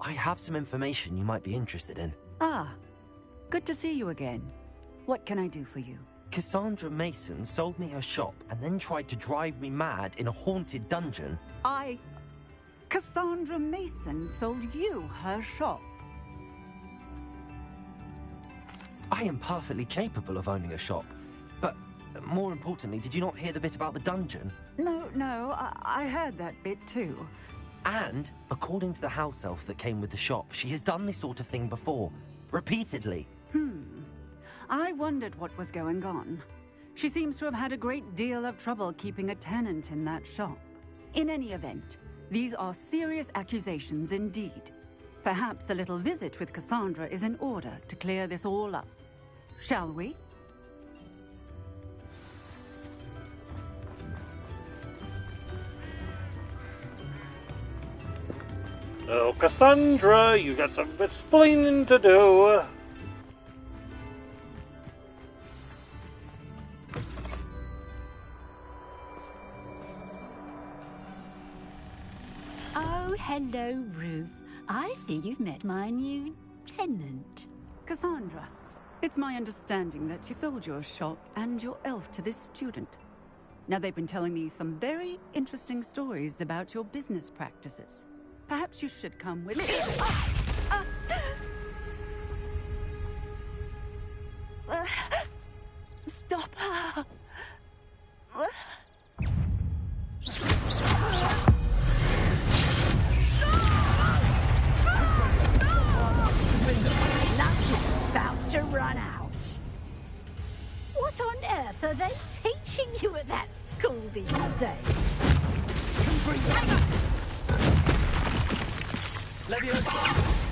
I have some information you might be interested in. Ah, good to see you again. What can I do for you? Cassandra Mason sold me her shop and then tried to drive me mad in a haunted dungeon. Cassandra Mason sold you her shop? I am perfectly capable of owning a shop, but more importantly, did you not hear the bit about the dungeon? No, I heard that bit too. And, according to the house elf that came with the shop, she has done this sort of thing before. Repeatedly. I wondered what was going on. She seems to have had a great deal of trouble keeping a tenant in that shop. In any event, these are serious accusations indeed. Perhaps a little visit with Cassandra is in order to clear this all up. Shall we? Oh, Cassandra, you got some explaining to do. Oh, hello, Ruth. I see you've met my new tenant. Cassandra, it's my understanding that you sold your shop and your elf to this student. Now, they've been telling me some very interesting stories about your business practices. Perhaps you should come with me. Stop her! Luck is about to run out. What on earth are they teaching you at that school these days? Leviosa!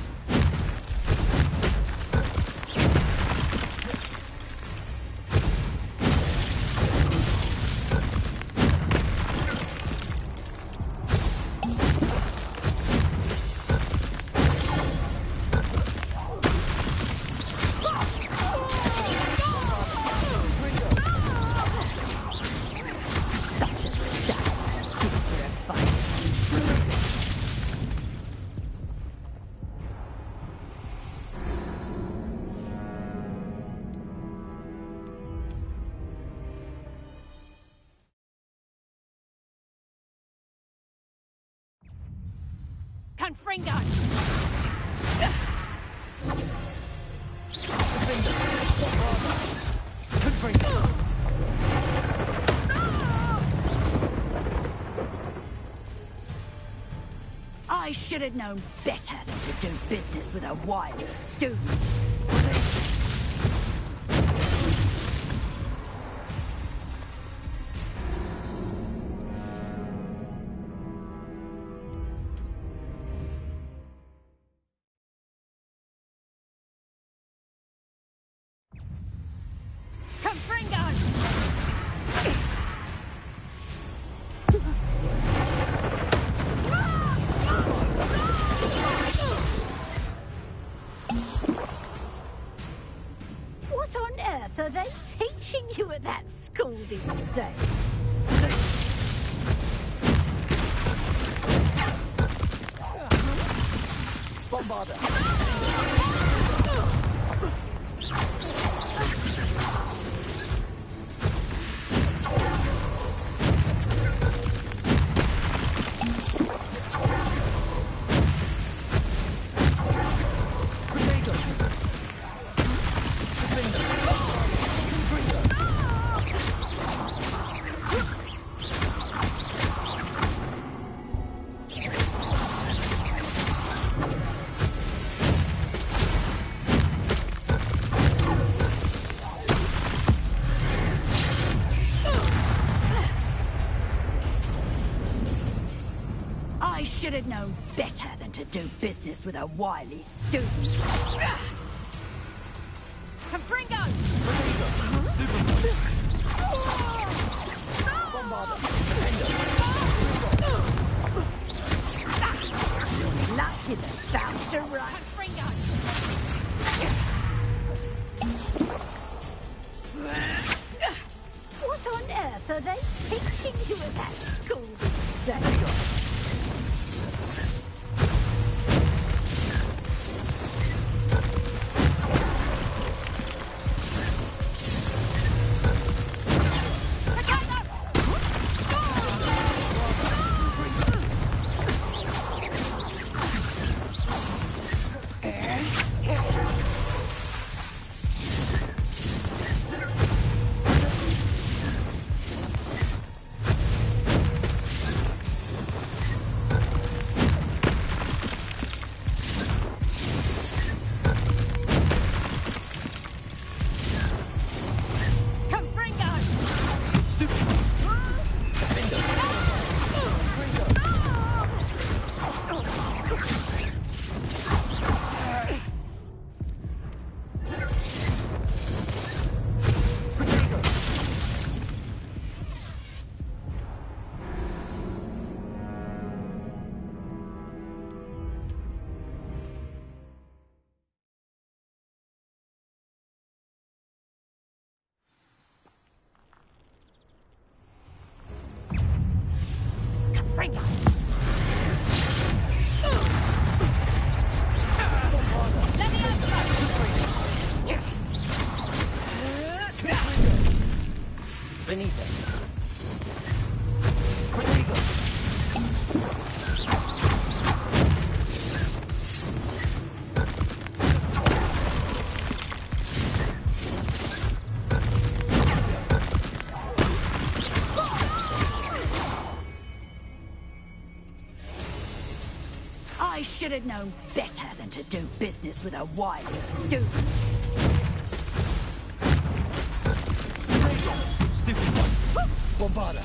Confringo! I should have known better than to do business with a wireless student. What on earth are they teaching you at that school these days? Bombarder! have known better than to do business with a wily student. Confringo! Luck is about to run. Confringo! What on earth are they teaching you at that school these days? I should have known better than to do business with a wily student. Bombarda.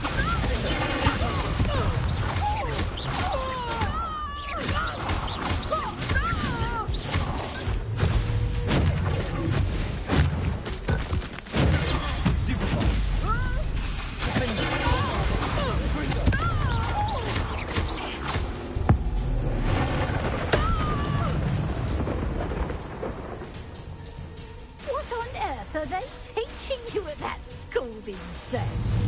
What on earth are they teaching you at that school these days?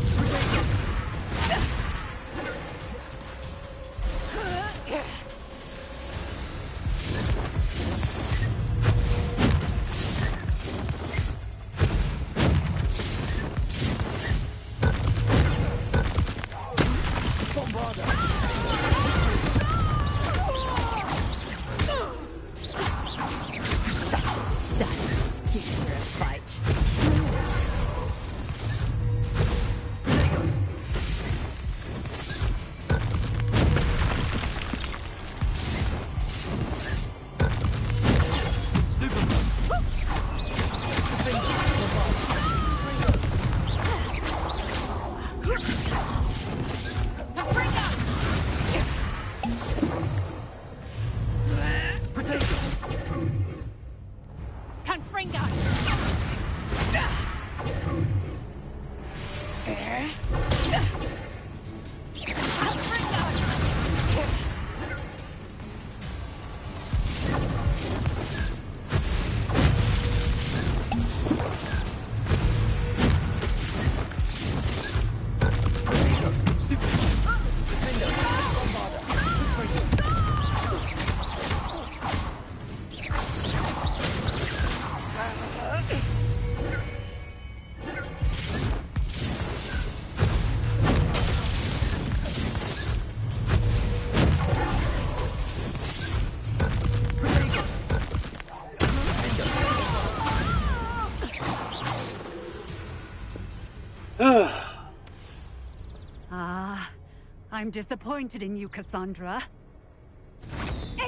I'm disappointed in you, Cassandra.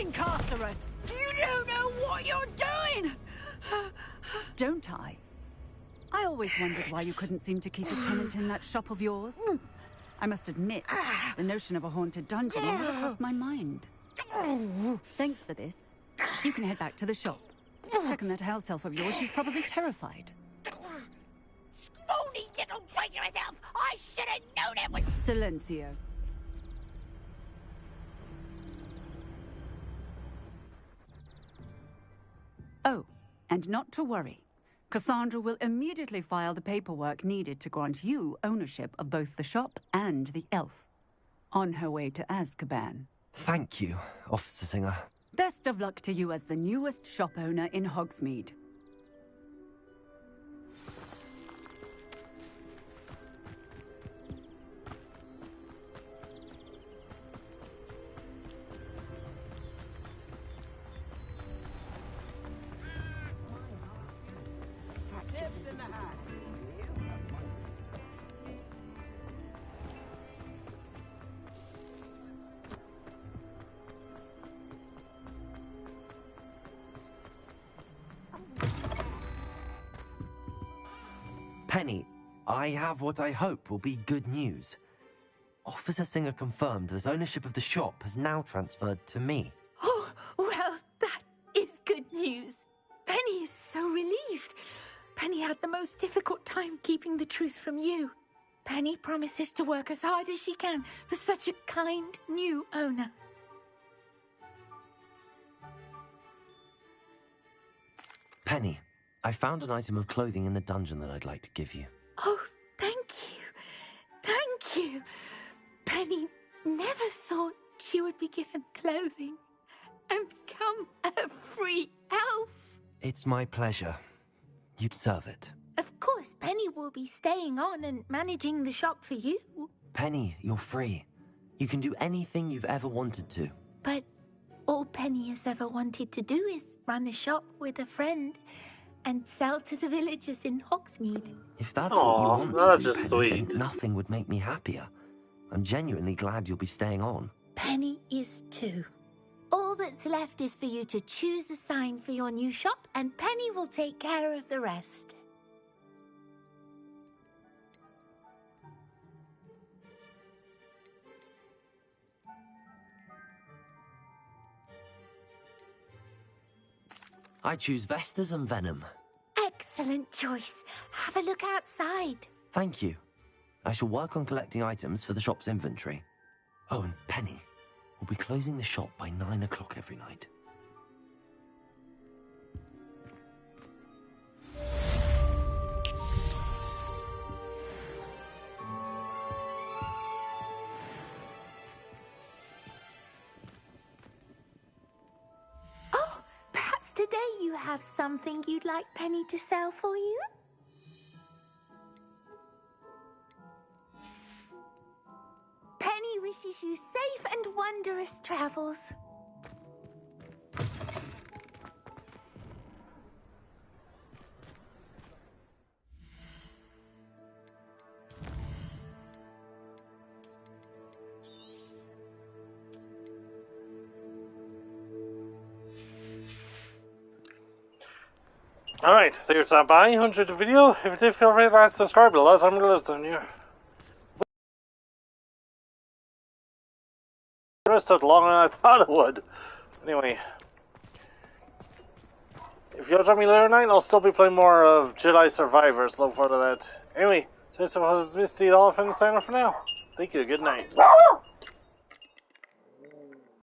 Incarcerus! You don't know what you're doing! Don't I? I always wondered why you couldn't seem to keep a tenant in that shop of yours. I must admit, the notion of a haunted dungeon never crossed my mind. Thanks for this. You can head back to the shop. Second that house elf of yours, she's probably terrified. Scrawny little traitorous elf! I should have known it was... Silencio. Oh, and not to worry. Cassandra will immediately file the paperwork needed to grant you ownership of both the shop and the elf. On her way to Azkaban. Thank you, Officer Singer. Best of luck to you as the newest shop owner in Hogsmeade. Penny, I have what I hope will be good news. Officer Singer confirmed that ownership of the shop has now transferred to me. Oh, well, that is good news. Penny is so relieved. Penny had the most difficult time keeping the truth from you. Penny promises to work as hard as she can for such a kind new owner. Penny, I found an item of clothing in the dungeon that I'd like to give you. Oh, thank you. Thank you. Penny never thought she would be given clothing and become a free elf. It's my pleasure. You deserve it. Of course, Penny will be staying on and managing the shop for you. Penny, you're free. You can do anything you've ever wanted to. But all Penny has ever wanted to do is run a shop with a friend and sell to the villagers in Hogsmeade. If that's what you want that's to do, just Penny, sweet. then nothing would make me happier. I'm genuinely glad you'll be staying on. Penny is too. All that's left is for you to choose a sign for your new shop, and Penny will take care of the rest. I choose Vestas and Venom. Excellent choice. Have a look outside. Thank you. I shall work on collecting items for the shop's inventory. Oh, and Penny, we'll be closing the shop by 9 o'clock every night. Perhaps today you have something you'd like Penny to sell for you? Penny wishes you safe and wondrous travels. Alright, so you're stopping by, 100 the video. If you did feel free to subscribe below, I'm going to listen to you. It took longer than I thought it would. Anyway, if you'll join me later tonight, I'll still be playing more of Jedi Survivors. Look forward to that. Anyway, this was Mistydolphin signing off for now. Thank you, good night.